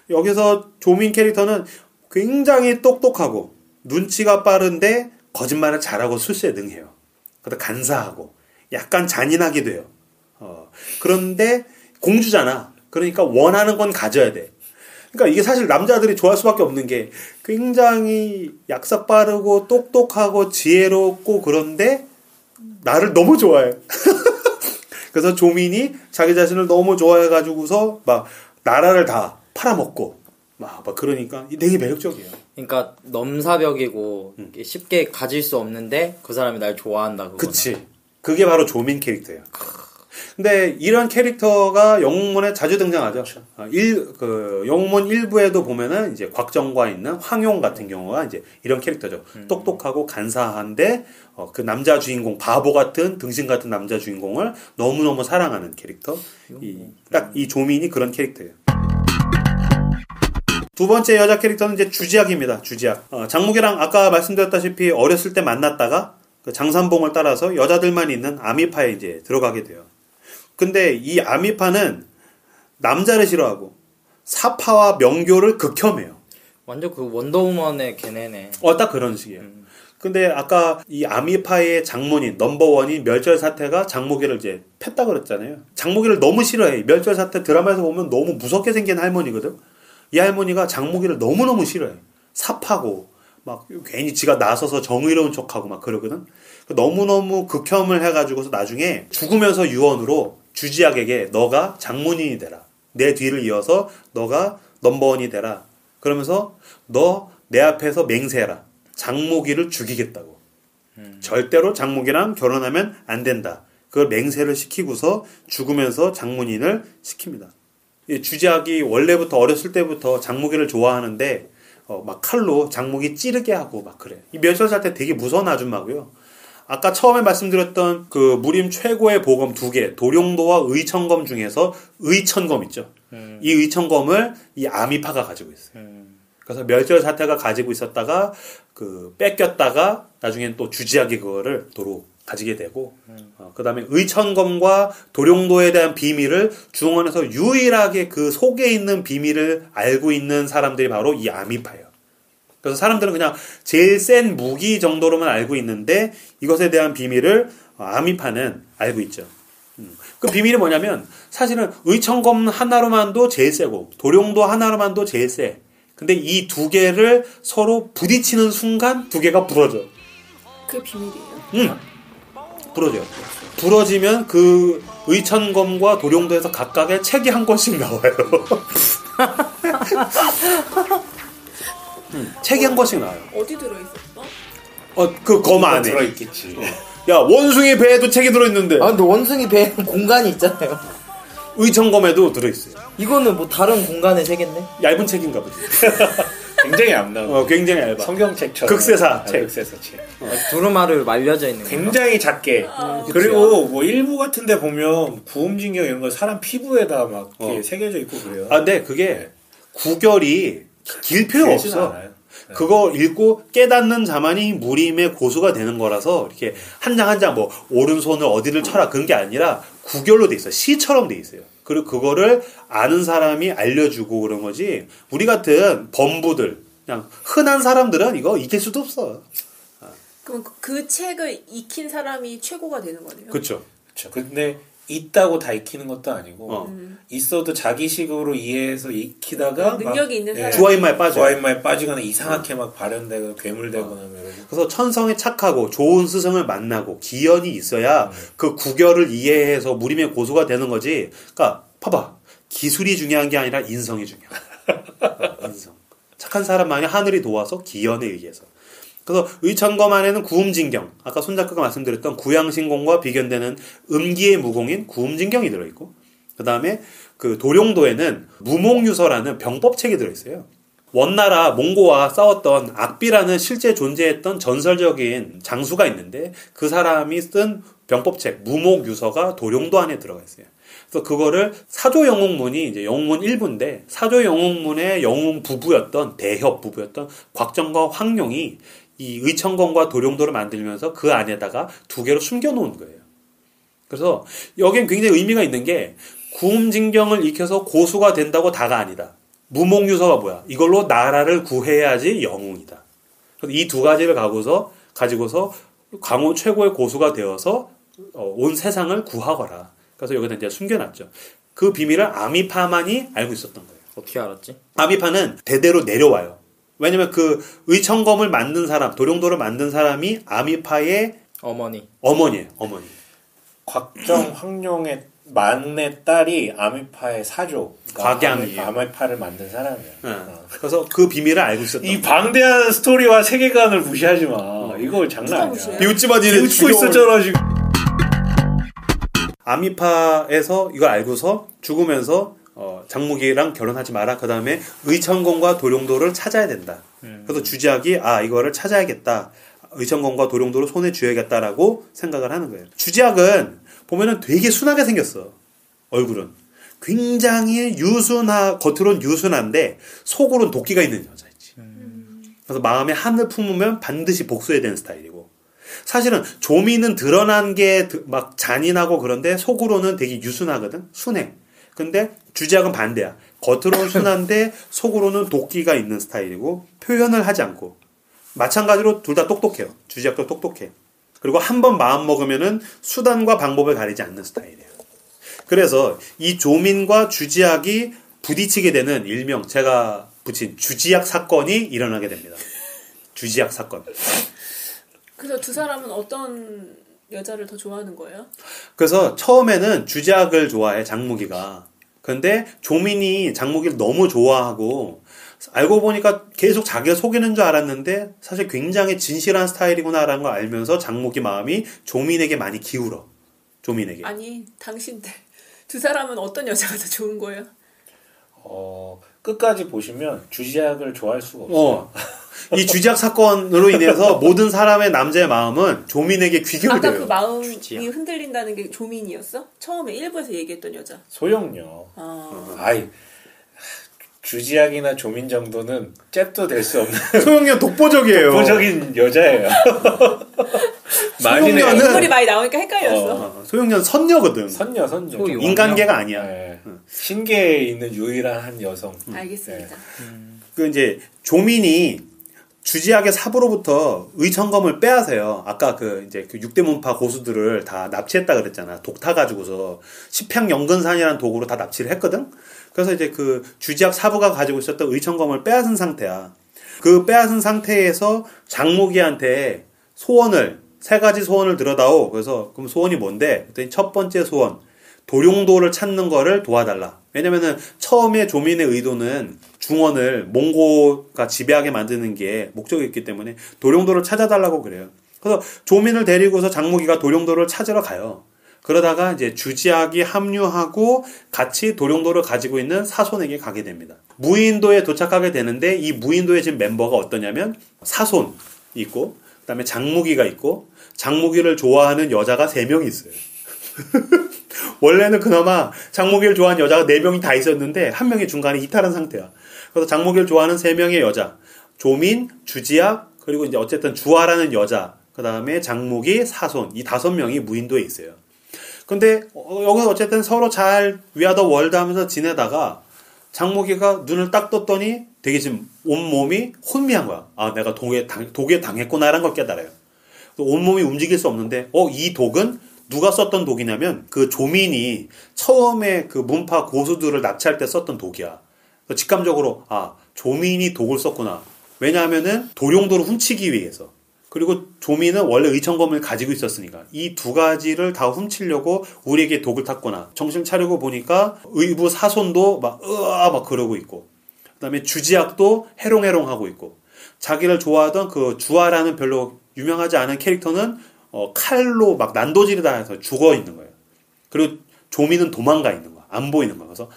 여기서 조민 캐릭터는 굉장히 똑똑하고 눈치가 빠른데 거짓말을 잘하고 술수에 능해요. 그래서 간사하고 약간 잔인하기도 해요. 그런데 공주잖아. 그러니까 원하는 건 가져야 돼. 그러니까 이게 사실 남자들이 좋아할 수밖에 없는 게 굉장히 약삭 빠르고 똑똑하고 지혜롭고 그런데 나를 너무 좋아해. 그래서 조민이 자기 자신을 너무 좋아해가지고서 막 나라를 다 팔아먹고 막 그러니까 되게 매력적이에요. 그러니까 넘사벽이고 쉽게 가질 수 없는데 그 사람이 날 좋아한다. 그거는. 그치. 그게 바로 조민 캐릭터예요. 근데 이런 캐릭터가 영웅문에 자주 등장하죠. 영웅문 1부에도 보면은 이제 곽정과 있는 황용 같은 경우가 이제 이런 캐릭터죠. 똑똑하고 간사한데 그 남자 주인공 바보 같은 등신 같은 남자 주인공을 너무너무 사랑하는 캐릭터. 딱 이 조민이 그런 캐릭터예요. 두 번째 여자 캐릭터는 이제 주지학입니다. 주지학. 장무기랑 아까 말씀드렸다시피 어렸을 때 만났다가 그 장산봉을 따라서 여자들만 있는 아미파에 이제 들어가게 돼요. 근데 이 아미파는 남자를 싫어하고 사파와 명교를 극혐해요. 완전 그 원더우먼의 걔네네. 딱 그런 식이에요. 근데 아까 이 아미파의 장모님 넘버원인 멸절사태가 장무기를 이제 팼다 그랬잖아요. 장무기를 너무 싫어해. 멸절사태 드라마에서 보면 너무 무섭게 생긴 할머니거든. 이 할머니가 장무기를 너무너무 싫어해. 삽하고 막 괜히 지가 나서서 정의로운 척하고 막 그러거든. 너무너무 극혐을 해가지고서 나중에 죽으면서 유언으로 주지학에게 너가 장문인이 되라. 내 뒤를 이어서 너가 넘버원이 되라. 그러면서 너 내 앞에서 맹세해라. 장무기를 죽이겠다고. 절대로 장무기랑 결혼하면 안 된다. 그걸 맹세를 시키고서 죽으면서 장문인을 시킵니다. 이 주지학이 원래부터 어렸을 때부터 장무기를 좋아하는데 막 칼로 장무기 찌르게 하고 막 그래. 이 멸절사태 되게 무서운 아줌마고요. 아까 처음에 말씀드렸던 그 무림 최고의 보검 2개, 도룡도와 의천검 중에서 의천검 있죠. 이 의천검을 이 아미파가 가지고 있어요. 그래서 멸절사태가 가지고 있었다가 그 뺏겼다가 나중엔 또 주지학이 그거를 도로 가지게 되고 그 다음에 의천검과 도룡도에 대한 비밀을 중원에서 유일하게 그 속에 있는 비밀을 알고 있는 사람들이 바로 이 아미파예요. 그래서 사람들은 그냥 제일 센 무기 정도로만 알고 있는데 이것에 대한 비밀을 아미파는 알고 있죠. 그 비밀이 뭐냐면 사실은 의천검 하나로만도 제일 세고 도룡도 하나로만도 제일 세. 근데 이 두 개를 서로 부딪히는 순간 두 개가 부러져. 그게 비밀이에요? 응. 부러져요. 부러지면 그 의천검과 도룡도에서 각각의 책이 한 권씩 나와요. 책이 한 권씩 나와요. 어디 들어있었어? 그 검 안에. 들어있겠지. 야, 원숭이 배에도 책이 들어있는데. 아 근데 원숭이 배에는 공간이 있잖아요. 의천검에도 들어있어요. 이거는 뭐 다른 공간의 세계인데? 얇은 책인가 보지. 굉장히 얇나. 굉장히 얇아. 성경책처럼. 극세사 책. 극세사 책. 두루마루 말려져 있는 거. 굉장히 작게. 그리고 뭐 일부 같은데 보면 구음진경 이런 거 사람 피부에다 막 이렇게 새겨져 있고 그래요. 아, 근데 그게 구결이 길 필요가 길진 없어. 않아요. 네. 그거 읽고 깨닫는 자만이 무림의 고수가 되는 거라서 이렇게 한 장 한 장 뭐 오른손을 어디를 쳐라 그런 게 아니라 구결로 돼 있어요. 시처럼 돼 있어요. 그리고 그거를 아는 사람이 알려주고 그런 거지. 우리 같은 범부들 그냥 흔한 사람들은 이거 익힐 수도 없어. 그럼 그 책을 익힌 사람이 최고가 되는 거네요? 그렇죠. 그렇죠. 근데 있다고 다 익히는 것도 아니고 있어도 자기식으로 이해해서 익히다가 능력이 있는 사람 주화인마에 빠져. 주화인마에 빠지거나 이상하게 막 발현되거나 괴물되거나 그래서 천성이 착하고 좋은 스승을 만나고 기연이 있어야 그 구결을 이해해서 무림의 고수가 되는 거지. 그러니까 봐봐. 기술이 중요한 게 아니라 인성이 중요해. 인성. 착한 사람만이 하늘이 도와서 기연에 의해서. 그래서 의천검 안에는 구음진경, 아까 손 작가가 말씀드렸던 구양신공과 비견되는 음기의 무공인 구음진경이 들어있고, 그 다음에 그 도룡도에는 무몽유서라는 병법책이 들어있어요. 원나라 몽고와 싸웠던 악비라는 실제 존재했던 전설적인 장수가 있는데 그 사람이 쓴 병법책 무목유서가 도룡도 안에 들어가 있어요. 그래서 그거를 사조영웅문이 이제 영웅문 1부인데 사조영웅문의 영웅 부부였던 대협 부부였던 곽정과 황룡이 이 의천검과 도룡도를 만들면서 그 안에다가 두 개로 숨겨놓은 거예요. 그래서 여긴 굉장히 의미가 있는 게 구음진경을 익혀서 고수가 된다고 다가 아니다. 무목유서가 뭐야? 이걸로 나라를 구해야지 영웅이다. 이 두 가지를 가지고서 강호 최고의 고수가 되어서 온 세상을 구하거라. 그래서 여기다 이제 숨겨놨죠. 그 비밀을 아미파만이 알고 있었던 거예요. 어떻게 알았지? 아미파는 대대로 내려와요. 왜냐면 그 의천검을 만든 사람, 도룡도를 만든 사람이 아미파의 어머니예요. 어머니. 곽정 황룡의 막내 딸이 아미파의 사조. 곽양이에요. 아미파를 만든 사람이에요. 네. 그래서 그 비밀을 알고 있었던 이 방대한 스토리와 세계관을 무시하지 마. 이거 장난 아니야. 비웃지 마, 니네 비웃고 있었잖아 지금. 아미파에서 이걸 알고서 죽으면서 장무기랑 결혼하지 마라. 그 다음에 의천검과 도룡도를 찾아야 된다. 그래서 주지학이 이거를 찾아야겠다. 의천검과 도룡도를 손에 쥐어야겠다라고 생각을 하는 거예요. 주지학은 보면은 되게 순하게 생겼어. 얼굴은. 굉장히 겉으로는 유순한데 속으로는 도끼가 있는 여자였지. 그래서 마음에 한을 품으면 반드시 복수해야 되는 스타일이고. 사실은 조미는 드러난 게 막 잔인하고 그런데 속으로는 되게 유순하거든. 순해. 근데 주지학은 반대야. 겉으로는 순한데 속으로는 도끼가 있는 스타일이고 표현을 하지 않고. 마찬가지로 둘 다 똑똑해요. 주지학도 똑똑해. 그리고 한 번 마음 먹으면은 수단과 방법을 가리지 않는 스타일이에요. 그래서 이 조민과 주지학이 부딪히게 되는 일명 제가 붙인 주지학 사건이 일어나게 됩니다. 주지학 사건. 그래서 두 사람은 어떤 여자를 더 좋아하는 거예요? 그래서 처음에는 주지학을 좋아해, 장무기가. 근데 조민이 장무기를 너무 좋아하고 알고 보니까 계속 자기가 속이는 줄 알았는데 사실 굉장히 진실한 스타일이구나라는 걸 알면서 장무기 마음이 조민에게 많이 기울어. 조민에게. 아니, 당신들 두 사람은 어떤 여자가 더 좋은 거예요? 끝까지 보시면 주지학을 좋아할 수가 없어요. 이 주지학 사건으로 인해서 모든 사람의 남자의 마음은 조민에게 귀결돼요. 아까 그 마음이 흔들린다는 게 조민이었어? 처음에 일부에서 얘기했던 여자. 소영요. 주지학이나 조민 정도는 잽도 될 수 없는 소영이는 독보적이에요. 독보적인 여자예요. 소영이는 인물이 많이 나오니까 헷갈렸어. 소영이는 선녀거든. 선녀. 인간계가 아니야. 네. 신계에 있는 유일한 한 여성. 알겠습니다. 그 이제 조민이 주지학의 사부로부터 의천검을 빼앗아요. 아까 그 6대 문파 고수들을 다 납치했다 그랬잖아. 독 타가지고서 십향연근산이라는 도구로 다 납치를 했거든. 그래서 이제 그 주지학 사부가 가지고 있었던 의천검을 빼앗은 상태야. 그 빼앗은 상태에서 장무기한테 소원을, 3가지 소원을 들어다오. 그래서 그럼 소원이 뭔데? 그랬더니 첫 번째 소원, 도룡도를 찾는 거를 도와달라. 왜냐면은 처음에 조민의 의도는 중원을 몽고가 지배하게 만드는 게 목적이었기 때문에 도룡도를 찾아달라고 그래요. 그래서 조민을 데리고서 장무기가 도룡도를 찾으러 가요. 그러다가 이제 주지학이 합류하고 같이 도룡도를 가지고 있는 사손에게 가게 됩니다. 무인도에 도착하게 되는데 이 무인도의 지금 멤버가 어떠냐면 사손이 있고 그다음에 장무기가 있고 장무기를 좋아하는 여자가 3명이 있어요. 원래는 그나마 장무기를 좋아하는 여자가 4명이 다 있었는데 한 명이 중간에 이탈한 상태야. 그래서 장무기를 좋아하는 3명의 여자, 조민, 주지학, 그리고 이제 어쨌든 주아라는 여자, 그 다음에 장무기, 사손, 이 5명이 무인도에 있어요. 근데 여기서 어쨌든 서로 잘 위아더 월드 하면서 지내다가 장무기가 눈을 딱 떴더니 되게 지금 온몸이 혼미한 거야. 아, 내가 독에 당했구나라는 걸 깨달아요. 온몸이 움직일 수 없는데 이 독은 누가 썼던 독이냐면 그 조민이 처음에 그 문파 고수들을 납치할 때 썼던 독이야. 직감적으로 조민이 독을 썼구나. 왜냐하면은 도룡도를 훔치기 위해서. 그리고 조민은 원래 의천검을 가지고 있었으니까 이 2가지를 다 훔치려고 우리에게 독을 탔구나. 정신 차리고 보니까 의부 사손도 막 그러고 있고, 그다음에 주지학도 해롱해롱하고 있고, 자기를 좋아하던 그 주아라는 별로 유명하지 않은 캐릭터는 칼로 막 난도질이다 해서 죽어 있는 거예요. 그리고 조민은 도망가 있는 거야. 안 보이는 거야. 그래서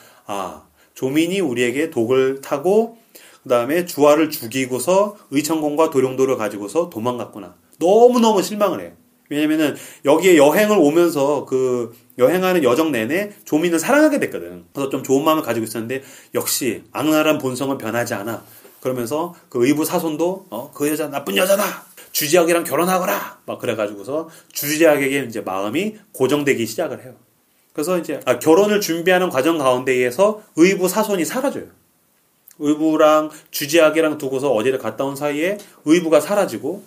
조민이 우리에게 독을 타고 그 다음에 주아를 죽이고서 의천공과 도룡도를 가지고서 도망갔구나. 너무너무 실망을 해요. 왜냐면은 여기에 여행을 오면서 그 여행하는 여정 내내 조민을 사랑하게 됐거든. 그래서 좀 좋은 마음을 가지고 있었는데 역시 악랄한 본성은 변하지 않아. 그러면서 그 의부 사손도 그 여자 나쁜 여자다. 주지학이랑 결혼하거라. 막 그래가지고서 주지학에게 이제 마음이 고정되기 시작을 해요. 그래서 이제 결혼을 준비하는 과정 가운데에서 의부 사손이 사라져요. 의부랑 주지학이랑 두고서 어디를 갔다 온 사이에 의부가 사라지고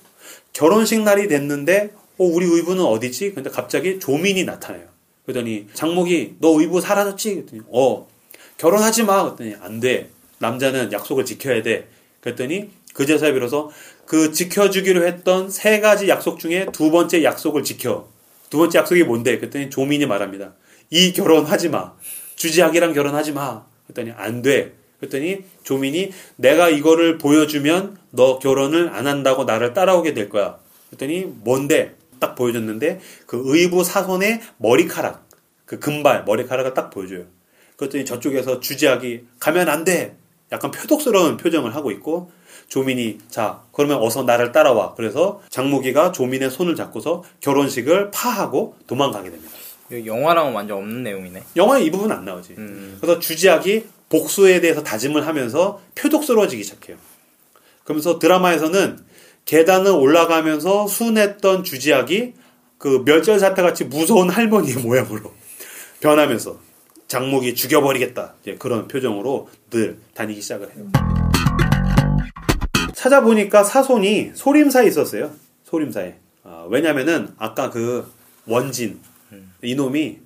결혼식 날이 됐는데 우리 의부는 어디지? 근데 갑자기 조민이 나타나요. 그러더니 장목이 너 의부 사라졌지? 그랬더니 결혼하지 마. 그랬더니 안 돼. 남자는 약속을 지켜야 돼. 그랬더니 그제서야 비로소 그 지켜주기로 했던 3가지 약속 중에 2번째 약속을 지켜. 2번째 약속이 뭔데? 그랬더니 조민이 말합니다. 이 결혼하지 마. 주지학이랑 결혼하지 마. 그랬더니 안 돼. 그랬더니 조민이 내가 이거를 보여주면 너 결혼을 안 한다고 나를 따라오게 될 거야. 그랬더니 뭔데? 딱 보여줬는데 그 의부 사손의 머리카락, 그 금발 머리카락을 딱 보여줘요. 그랬더니 저쪽에서 주지학이 가면 안 돼. 약간 표독스러운 표정을 하고 있고 조민이 자 그러면 어서 나를 따라와. 그래서 장무기가 조민의 손을 잡고서 결혼식을 파하고 도망가게 됩니다. 영화랑은 완전 없는 내용이네. 영화에 이 부분 안 나오지. 그래서 주지학이 복수에 대해서 다짐을 하면서 표독스러워지기 시작해요. 그러면서 드라마에서는 계단을 올라가면서 순했던 주지학이 그 멸절사태같이 무서운 할머니의 모양으로 변하면서 장무기 죽여버리겠다. 이제 그런 표정으로 늘 다니기 시작을 해요. 찾아보니까 사손이 소림사에 있었어요. 소림사에. 왜냐면은 아까 그 원진 이놈이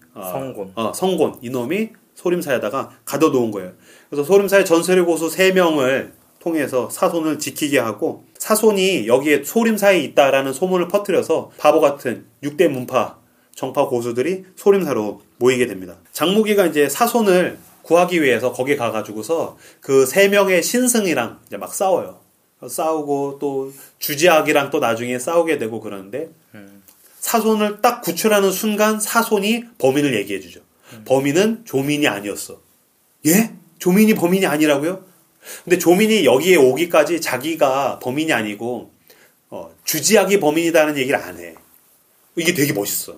성곤 이놈이 소림사에다가 가둬놓은 거예요. 그래서 소림사의 전설의 고수 3명을 통해서 사손을 지키게 하고 사손이 여기에 소림사에 있다라는 소문을 퍼뜨려서 바보 같은 6대 문파 정파 고수들이 소림사로 모이게 됩니다. 장무기가 이제 사손을 구하기 위해서 거기 가가지고서 그 3명의 신승이랑 이제 막 싸워요. 싸우고 또 주지학이랑 또 나중에 싸우게 되고 그러는데 사손을 딱 구출하는 순간 사손이 범인을 얘기해주죠. 범인은 조민이 아니었어. 예? 조민이 범인이 아니라고요? 근데 조민이 여기에 오기까지 자기가 범인이 아니고 주지학이 범인이다는 얘기를 안 해. 이게 되게 멋있어.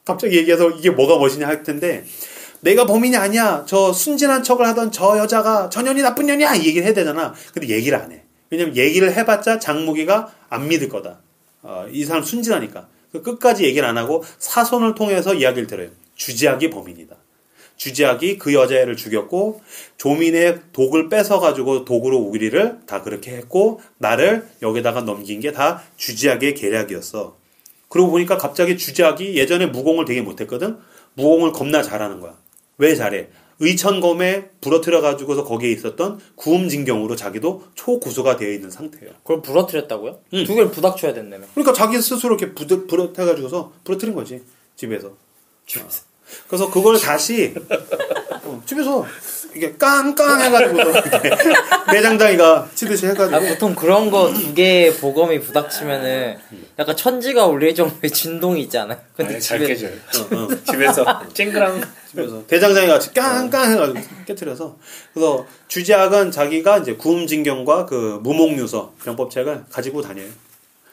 갑자기 얘기해서 이게 뭐가 멋있냐 할 텐데 내가 범인이 아니야. 저 순진한 척을 하던 저 여자가 저 년이 나쁜 년이야 이 얘기를 해야 되잖아. 근데 얘기를 안 해. 왜냐면 얘기를 해봤자 장무기가 안 믿을 거다. 이 사람 순진하니까. 끝까지 얘기를 안 하고 사손을 통해서 이야기를 들어요. 주지학이 범인이다. 주지학이 그 여자애를 죽였고 조민의 독을 뺏어가지고 독으로 우리를 다 그렇게 했고 나를 여기다가 넘긴 게 다 주지학의 계략이었어. 그러고 보니까 갑자기 주지학이 예전에 무공을 되게 못했거든. 무공을 겁나 잘하는 거야. 왜 잘해? 의천검에 부러뜨려 가지고서 거기에 있었던 구음진경으로 자기도 초고수가 되어 있는 상태예요. 그걸 부러뜨렸다고요? 응. 두 개를 부닥쳐야 된다며. 그러니까 자기 스스로 이렇게 부러뜨려 가지고서 부러뜨린 거지. 집에서. 그래서 그걸 다시 집에서 이게 깡깡 해가지고 내장장이가 치듯이 해가지고. 보통 그런 거 두 개의 보검이 부닥치면은 약간 천지가 울릴 정도의 진동이 있지 않아요? 근데 잘 깨져요. 집에서 쨍그랑 집에서 대장장이 같이 깡깡 해가지고 깨트려서. 그래서 주지학은 자기가 이제 구음진경과 그 무목유서 병법책을 가지고 다녀요.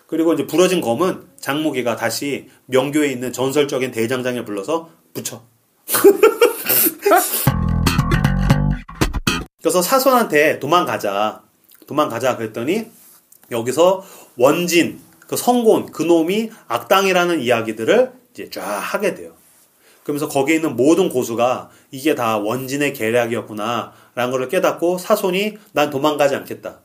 그리고 이제 부러진 검은 장무기가 다시 명교에 있는 전설적인 대장장을 불러서 붙여. 그래서 사손한테 도망가자 그랬더니 여기서 원진, 그 성곤, 그놈이 악당이라는 이야기들을 이제 쫙 하게 돼요. 그러면서 거기에 있는 모든 고수가 이게 다 원진의 계략이었구나 라는 걸 깨닫고 사손이 난 도망가지 않겠다.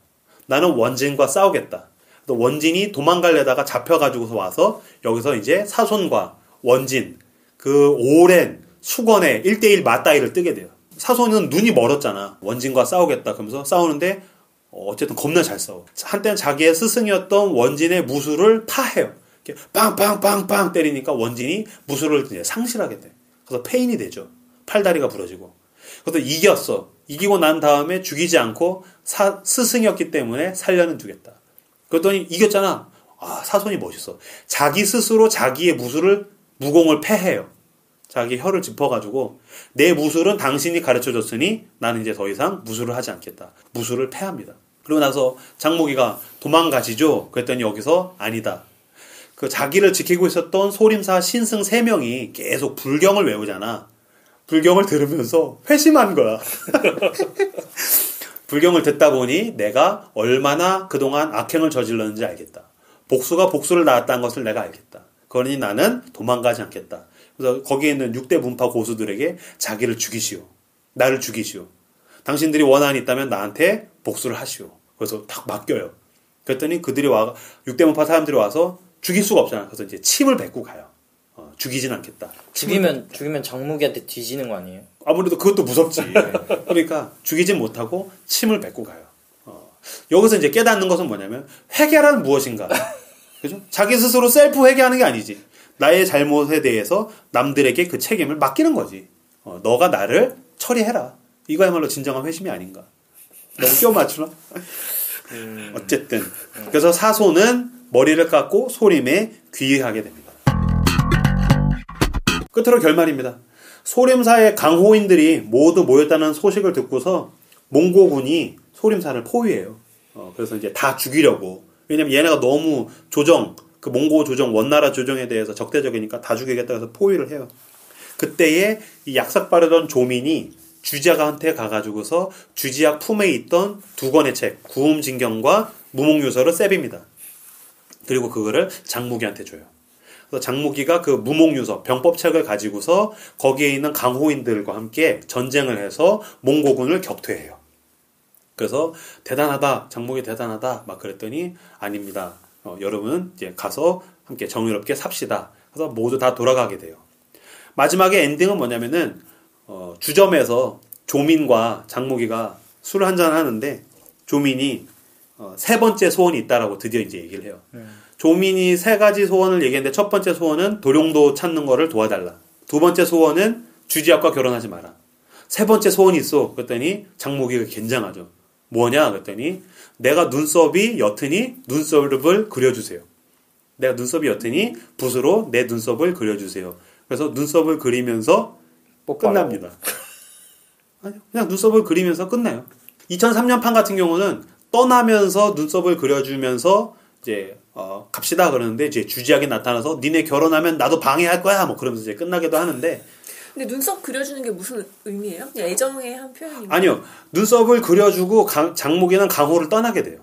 나는 원진과 싸우겠다. 또 원진이 도망가려다가 잡혀가지고서 와서 여기서 이제 사손과 원진, 그 오랜 수건의 1대1 맞다이를 뜨게 돼요. 사손은 눈이 멀었잖아. 원진과 싸우겠다. 그러면서 싸우는데 어쨌든 겁나 잘 싸워. 한때는 자기의 스승이었던 원진의 무술을 파해요. 이렇게 빵빵빵빵 때리니까 원진이 무술을 이제 상실하게 돼. 그래서 페인이 되죠. 팔다리가 부러지고. 그래서 이겼어. 이기고 난 다음에 죽이지 않고 스승이었기 때문에 살려는 두겠다. 그랬더니 이겼잖아. 아, 사손이 멋있어. 자기 스스로 자기의 무공을 패해요. 자기 혀를 짚어가지고 내 무술은 당신이 가르쳐줬으니 나는 이제 더 이상 무술을 하지 않겠다. 무술을 패합니다. 그러고 나서 장모기가 도망가시죠? 그랬더니 여기서 아니다. 그 자기를 지키고 있었던 소림사 신승 3명이 계속 불경을 외우잖아. 불경을 들으면서 회심한 거야. 불경을 듣다 보니 내가 얼마나 그동안 악행을 저질렀는지 알겠다. 복수가 복수를 낳았다는 것을 내가 알겠다. 그러니 나는 도망가지 않겠다. 그래서 거기에 있는 6대 문파 고수들에게 자기를 죽이시오. 나를 죽이시오. 당신들이 원한이 있다면 나한테 복수를 하시오. 그래서 딱 맡겨요. 그랬더니 그들이 6대 문파 사람들이 와서 죽일 수가 없잖아. 그래서 이제 침을 뱉고 가요. 죽이진 않겠다. 죽이면 장무기한테 뒤지는 거 아니에요? 아무래도 그것도 무섭지. 그러니까 죽이진 못하고 침을 뱉고 가요. 여기서 이제 깨닫는 것은 뭐냐면 회개란 무엇인가. 그죠? 자기 스스로 셀프 회개하는 게 아니지. 나의 잘못에 대해서 남들에게 그 책임을 맡기는 거지. 너가 나를 처리해라. 이거야말로 진정한 회심이 아닌가. 너무 껴 맞추나? 어쨌든 그래서 사손은 머리를 깎고 소림에 귀의하게 됩니다. 끝으로 결말입니다. 소림사의 강호인들이 모두 모였다는 소식을 듣고서 몽고군이 소림사를 포위해요. 그래서 이제 다 죽이려고. 왜냐면 얘네가 너무 그 몽고 조정, 원나라 조정에 대해서 적대적이니까 다 죽이겠다 해서 포위를 해요. 그때에 이 약삭빠르던 조민이 주지학한테 가가지고서 주지학 품에 있던 2권의 책, 구음진경과 무목유서를 세빕니다. 그리고 그거를 장무기한테 줘요. 그래서 장무기가 그 무목유서, 병법책을 가지고서 거기에 있는 강호인들과 함께 전쟁을 해서 몽고군을 격퇴해요. 그래서 대단하다, 장무기 대단하다 막 그랬더니 아닙니다. 여러분은 이제 가서 함께 정의롭게 삽시다. 그래서 모두 다 돌아가게 돼요. 마지막에 엔딩은 뭐냐면은 주점에서 조민과 장무기가 술을 한잔 하는데 조민이 3번째 소원이 있다라고 드디어 이제 얘기를 해요. 조민이 3가지 소원을 얘기했는데 첫 번째 소원은 도룡도 찾는 거를 도와달라. 2번째 소원은 주지학과 결혼하지 마라. 3번째 소원이 있어. 그랬더니 장무기가 굉장하죠. 뭐냐? 그랬더니 내가 눈썹이 옅으니 눈썹을 그려주세요. 내가 눈썹이 옅으니 붓으로 내 눈썹을 그려주세요. 그래서 눈썹을 그리면서 끝납니다. 아니요, 그냥 눈썹을 그리면서 끝나요. 2003년 판 같은 경우는 떠나면서 눈썹을 그려주면서 이제 갑시다 그러는데 이제 주지학이 나타나서 니네 결혼하면 나도 방해할 거야 뭐 그러면서 이제 끝나기도 하는데. 근데 눈썹 그려주는 게 무슨 의미예요? 그냥 애정의 한 표현인가요? 아니요. 눈썹을 그려주고 장무기는 강호를 떠나게 돼요.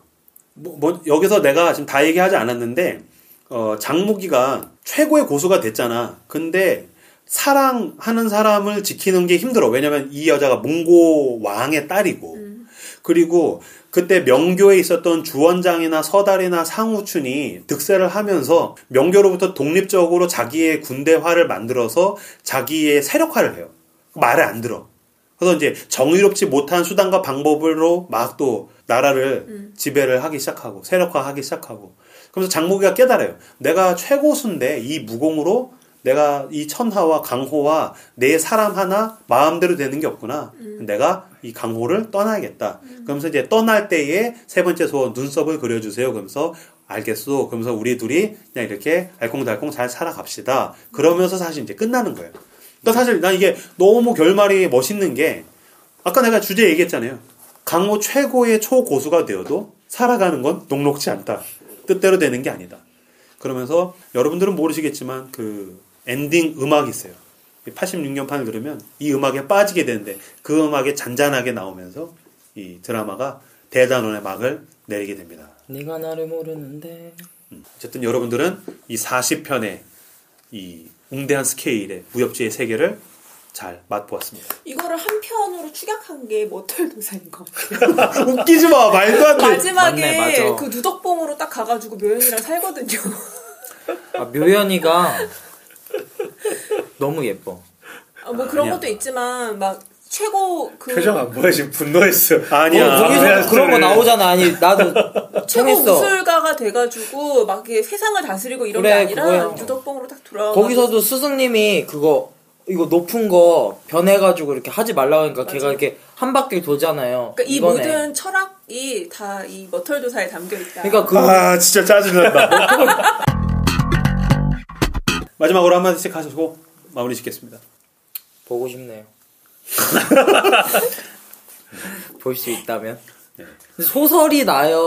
여기서 내가 지금 다 얘기하지 않았는데 장무기가 최고의 고수가 됐잖아. 근데 사랑하는 사람을 지키는 게 힘들어. 왜냐면 이 여자가 몽고 왕의 딸이고 그리고 그때 명교에 있었던 주원장이나 서달이나 상우춘이 득세를 하면서 명교로부터 독립적으로 자기의 군대화를 만들어서 자기의 세력화를 해요. 말을 안 들어. 그래서 이제 정의롭지 못한 수단과 방법으로 막 또 나라를 지배를 하기 시작하고 세력화하기 시작하고 그러면서 장모기가 깨달아요. 내가 최고수인데 이 무공으로 내가 이 천하와 강호와 내 사람 하나 마음대로 되는 게 없구나. 내가 이 강호를 떠나야겠다. 그러면서 이제 떠날 때에 세 번째 소원 눈썹을 그려주세요. 그러면서 알겠소. 그러면서 우리 둘이 그냥 이렇게 알콩달콩 잘 살아갑시다. 그러면서 사실 이제 끝나는 거예요. 그러니까 사실 난 이게 너무 결말이 멋있는 게 아까 내가 주제 얘기했잖아요. 강호 최고의 초고수가 되어도 살아가는 건 녹록지 않다. 뜻대로 되는 게 아니다. 그러면서 여러분들은 모르시겠지만 그 엔딩 음악이 있어요. 86년판을 들으면 이 음악에 빠지게 되는데 그 음악에 잔잔하게 나오면서 이 드라마가 대단원의 막을 내리게 됩니다. 네가 나를 모르는데. 어쨌든 여러분들은 이 40편의 이 웅대한 스케일의 무협지의 세계를 잘 맛보았습니다. 이거를 한 편으로 축약한 게 머털도사인 것 같아요. 웃기지 마. 말도 안 돼. 마지막에 맞네, 맞아. 그 누덕봉으로 딱 가가지고 묘연이랑 살거든요. 아, 묘연이가 너무 예뻐. 뭐 그런 아니야. 것도 있지만 막 최고 그 표정 안 보여 지금 분노했어. 아니야. 거기서 그런 거 나오잖아. 아니 나도 최고 통했어. 무술가가 돼가지고 막 이렇게 세상을 다스리고 이런 그래, 게 아니라 그거야. 누덕봉으로 딱 돌아와. 거기서도 스승님이 그거 이거 높은 거 변해가지고 이렇게 하지 말라고 하니까 맞아. 걔가 이렇게 한 바퀴 돌잖아요. 그러니까 이 이번에. 모든 철학이 다 이 머털도사에 담겨 있다. 그러니까 그 아 진짜 짜증난다. 마지막으로 한마디씩 하시고 마무리 짓겠습니다. 보고 싶네요. 볼 수 있다면. 소설이 나요.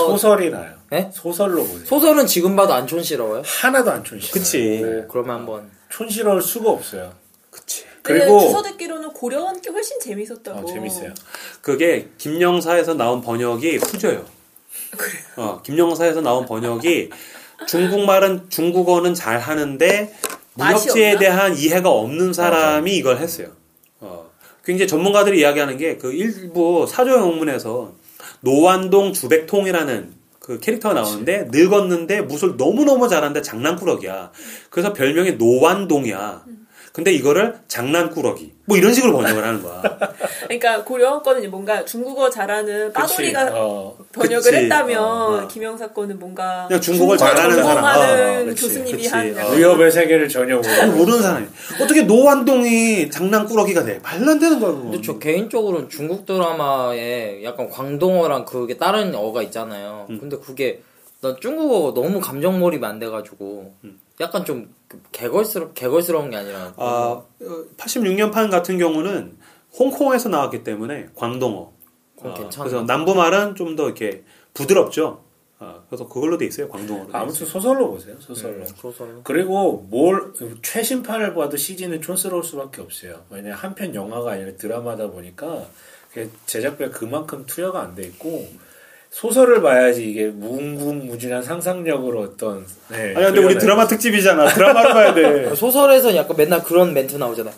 소설이 나요. 네? 소설로 보세요. 소설은 지금 봐도 안 촌스러워요? 하나도 안 촌스러워요. 그치. 네. 그러면 한번. 촌스러울 수가 없어요. 그치. 근데 그리고 주워 듣기로는 고려한 게 훨씬 재밌었다고. 재밌어요. 그게 김영사에서 나온 번역이 후져요. 그래요. 김영사에서 나온 번역이 중국어는 잘 하는데 맛이 무협지에 없나? 대한 이해가 없는 사람이 이걸 했어요. 굉장히 전문가들이 이야기하는 게 그 일부 사조 영문에서 노완동 주백통이라는 그 캐릭터가 나오는데 늙었는데 무술 너무너무 잘하는데 장난꾸러기야. 그래서 별명이 노완동이야. 근데 이거를 장난꾸러기 뭐 이런 식으로 번역을 하는 거야. 그러니까 고려한 거는 이제 뭔가 중국어 잘하는 빠돌이가 번역을 그치. 했다면 김영사 거는 뭔가 그냥 중국어를 잘하는 사람. 전공하는 그치, 교수님이 그치. 한 약간 의협의 세계를 전혀 모르는 사람이 어떻게 노완동이 장난꾸러기가 돼? 말도 안 되는 거야. 그건. 근데 저 개인적으로는 중국 드라마에 약간 광동어랑 그게 다른 어가 있잖아요. 근데 그게 난 중국어가 너무 감정몰입이 안 돼가지고 약간 좀 개걸스러운 게 아니라 86년판 같은 경우는 홍콩에서 나왔기 때문에 광동어. 괜찮아. 그래서 남부말은 좀 더 이렇게 부드럽죠. 그래서 그걸로 돼 있어요. 광동어로. 아무튼 소설로 보세요. 소설로. 소설로. 그리고 최신판을 봐도 CG는 촌스러울 수밖에 없어요. 왜냐면 한편 영화가 아니라 드라마다 보니까 제작비가 그만큼 투여가 안 돼 있고 소설을 봐야지 이게 무궁무진한 상상력으로 어떤 아니 근데 우리 드라마 특집이잖아. 드라마를 봐야 돼. 소설에서는 약간 맨날 그런 멘트 나오잖아.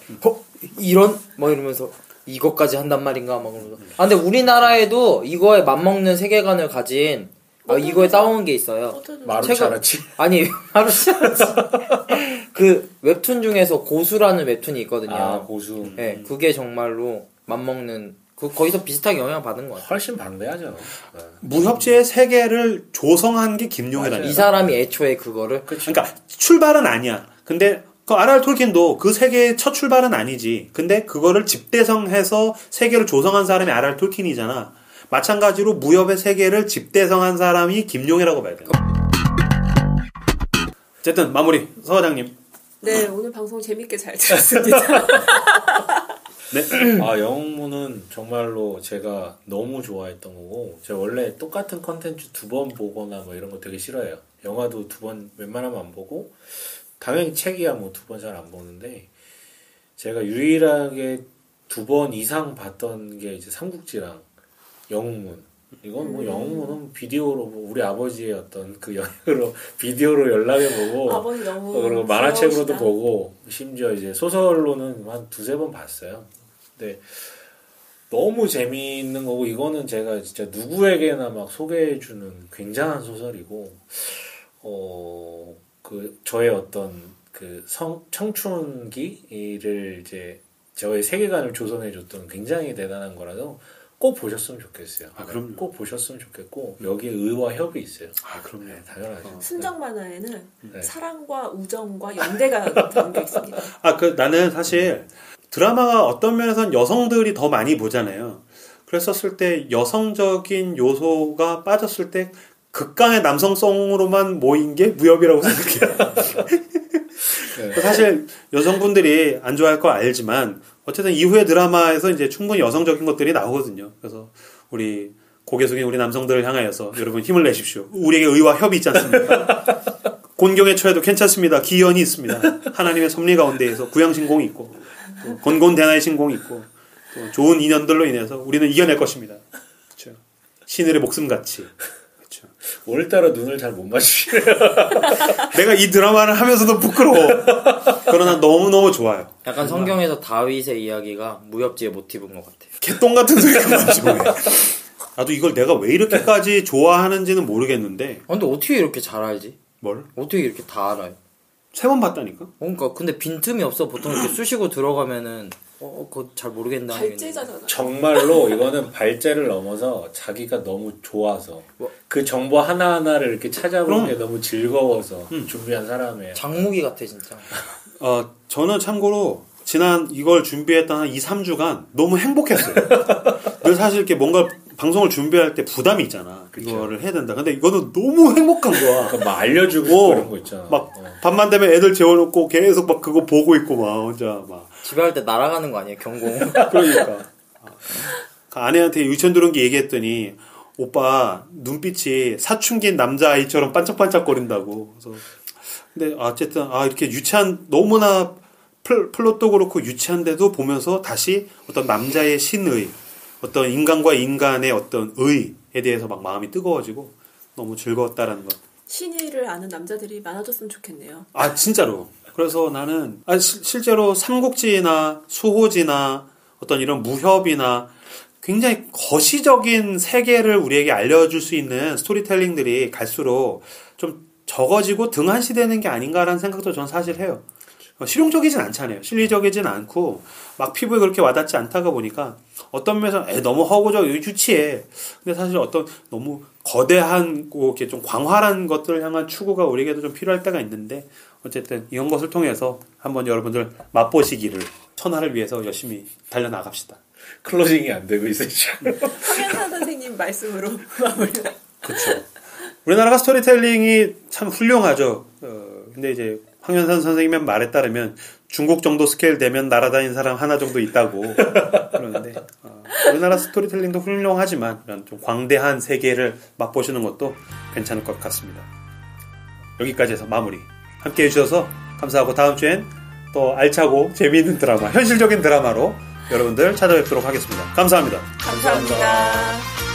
이런 뭐 이러면서 이것까지 한단 말인가 막 그러면서. 근데 우리나라에도 이거에 맞먹는 세계관을 가진 이거에 따온 게 있어요. 마루차라치. 아니 마루차라치. 그 웹툰 중에서 고수라는 웹툰이 있거든요. 고수. 네, 그게 정말로 맞먹는 거기서 비슷하게 영향 받은 것 같아요. 훨씬 방대하죠. 무협지의 세계를 조성한 게 김용이라는. 이 사람이 애초에 그거를. 그러니까 출발은 아니야. 근데 그 R.R. 톨킨도 그 세계의 첫 출발은 아니지. 근데 그거를 집대성해서 세계를 조성한 사람이 R.R. 톨킨이잖아. 마찬가지로 무협의 세계를 집대성한 사람이 김용이라고 봐야 돼. 어쨌든 마무리 서 과장님. 네, 오늘 방송 재밌게 잘 들었습니다. 네. 영웅문은 정말로 제가 너무 좋아했던 거고, 제가 원래 똑같은 컨텐츠 2번 보거나 뭐 이런 거 되게 싫어해요. 영화도 2번 웬만하면 안 보고, 당연히 책이야 뭐 2번 잘 안 보는데, 제가 유일하게 2번 이상 봤던 게 이제 삼국지랑 영웅문. 이건 뭐 영웅문은 비디오로 우리 아버지의 어떤 그 영향으로 비디오로 연락해보고, 아버지 너무 그리고 만화책으로도 부러우시다. 보고, 심지어 이제 소설로는 한 2-3번 봤어요. 근데 너무 재미있는 거고, 이거는 제가 진짜 누구에게나 막 소개해주는 굉장한 소설이고, 저의 어떤 그 청춘기를 이제 저의 세계관을 조성해줬던 굉장히 대단한 거라서 꼭 보셨으면 좋겠어요. 아, 그럼 꼭 보셨으면 좋겠고 여기에 의와 협이 있어요. 아, 그럼요. 네, 당연하죠. 순정 만화에는 네. 사랑과 우정과 연대가 담겨 있습니다. 아, 나는 사실 드라마가 어떤 면에서는 여성들이 더 많이 보잖아요. 그랬었을 때 여성적인 요소가 빠졌을 때 극강의 남성성으로만 모인 게 무협이라고 생각해요. 네. 사실 여성분들이 안 좋아할 거 알지만 어쨌든 이후의 드라마에서 이제 충분히 여성적인 것들이 나오거든요. 그래서 우리 고개 숙인 우리 남성들을 향하여서 여러분 힘을 내십시오. 우리에게 의와 협이 있지 않습니까? 곤경에 처해도 괜찮습니다. 기연이 있습니다. 하나님의 섭리 가운데에서 구양신공이 있고 또 곤곤대나의 신공이 있고 또 좋은 인연들로 인해서 우리는 이겨낼 것입니다. 그렇죠. 신들의 목숨같이. 그렇죠. 오늘따라 눈을 잘 못 마주치네요. 내가 이 드라마를 하면서도 부끄러워. 그러나 너무너무 좋아요. 약간 성경에서 다윗의 이야기가 무협지의 모티브인 것 같아요. 개똥 같은 소리가 나지 왜. 나도 이걸 내가 왜 이렇게까지 좋아하는지는 모르겠는데. 근데 어떻게 이렇게 잘 알지? 뭘? 어떻게 이렇게 다 알아요? 3번 봤다니까? 그러니까 근데 빈틈이 없어. 보통 이렇게 쑤시고 들어가면은 그거 잘 모르겠나. 발제자잖아. 정말로 이거는 발제를 넘어서 자기가 너무 좋아서 그 정보 하나하나를 이렇게 찾아보는 게 너무 즐거워서 준비한 사람이에요. 장무기 같아 진짜. 저는 참고로 지난 이걸 준비했던 한 2, 3주간 너무 행복했어요. 늘 사실 이렇게 뭔가 방송을 준비할 때 부담이 있잖아. 그쵸. 이거를 해야 된다. 근데 이거는 너무 행복한 거야. 막 알려주고 그런 거 있잖아. 막 밤만 되면 애들 재워놓고 계속 막 그거 보고 있고 막 혼자 막. 집에 갈 때 날아가는 거 아니에요? 경공. 그러니까. 아내한테 유치원 들어온 게 얘기했더니 오빠 눈빛이 사춘기 남자아이처럼 반짝반짝거린다고. 그래서 근데 어쨌든 이렇게 유치한 너무나 플롯도 그렇고 유치한데도 보면서 다시 어떤 남자의 신의 어떤 인간과 인간의 어떤 의에 대해서 막 마음이 뜨거워지고 너무 즐거웠다라는 것. 신의를 아는 남자들이 많아졌으면 좋겠네요. 아 진짜로. 그래서 나는 실제로 삼국지나 수호지나 어떤 이런 무협이나 굉장히 거시적인 세계를 우리에게 알려줄 수 있는 스토리텔링들이 갈수록 좀 적어지고 등한시되는 게 아닌가라는 생각도 저는 사실 해요. 실용적이진 않잖아요. 실리적이진 않고 막 피부에 그렇게 와닿지 않다가 보니까 어떤 면에서 너무 허구적 유치해. 근데 사실 어떤 너무 거대한 이렇게 좀 광활한 것들을 향한 추구가 우리에게도 좀 필요할 때가 있는데 어쨌든 이런 것을 통해서 한번 여러분들 맛보시기를 천하를 위해서 열심히 달려나갑시다. 클로징이 안 되고 있어요. 황현산 선생님 말씀으로 마무리. 그렇죠. 우리나라가 스토리텔링이 참 훌륭하죠. 근데 이제 황현산 선생님의 말에 따르면 중국 정도 스케일 되면 날아다니는 사람 하나 정도 있다고 그러는데 우리나라 스토리텔링도 훌륭하지만 이런 좀 광대한 세계를 맛보시는 것도 괜찮을 것 같습니다. 여기까지 해서 마무리. 함께 해주셔서 감사하고 다음 주엔 또 알차고 재미있는 드라마, 현실적인 드라마로 여러분들 찾아뵙도록 하겠습니다. 감사합니다. 감사합니다.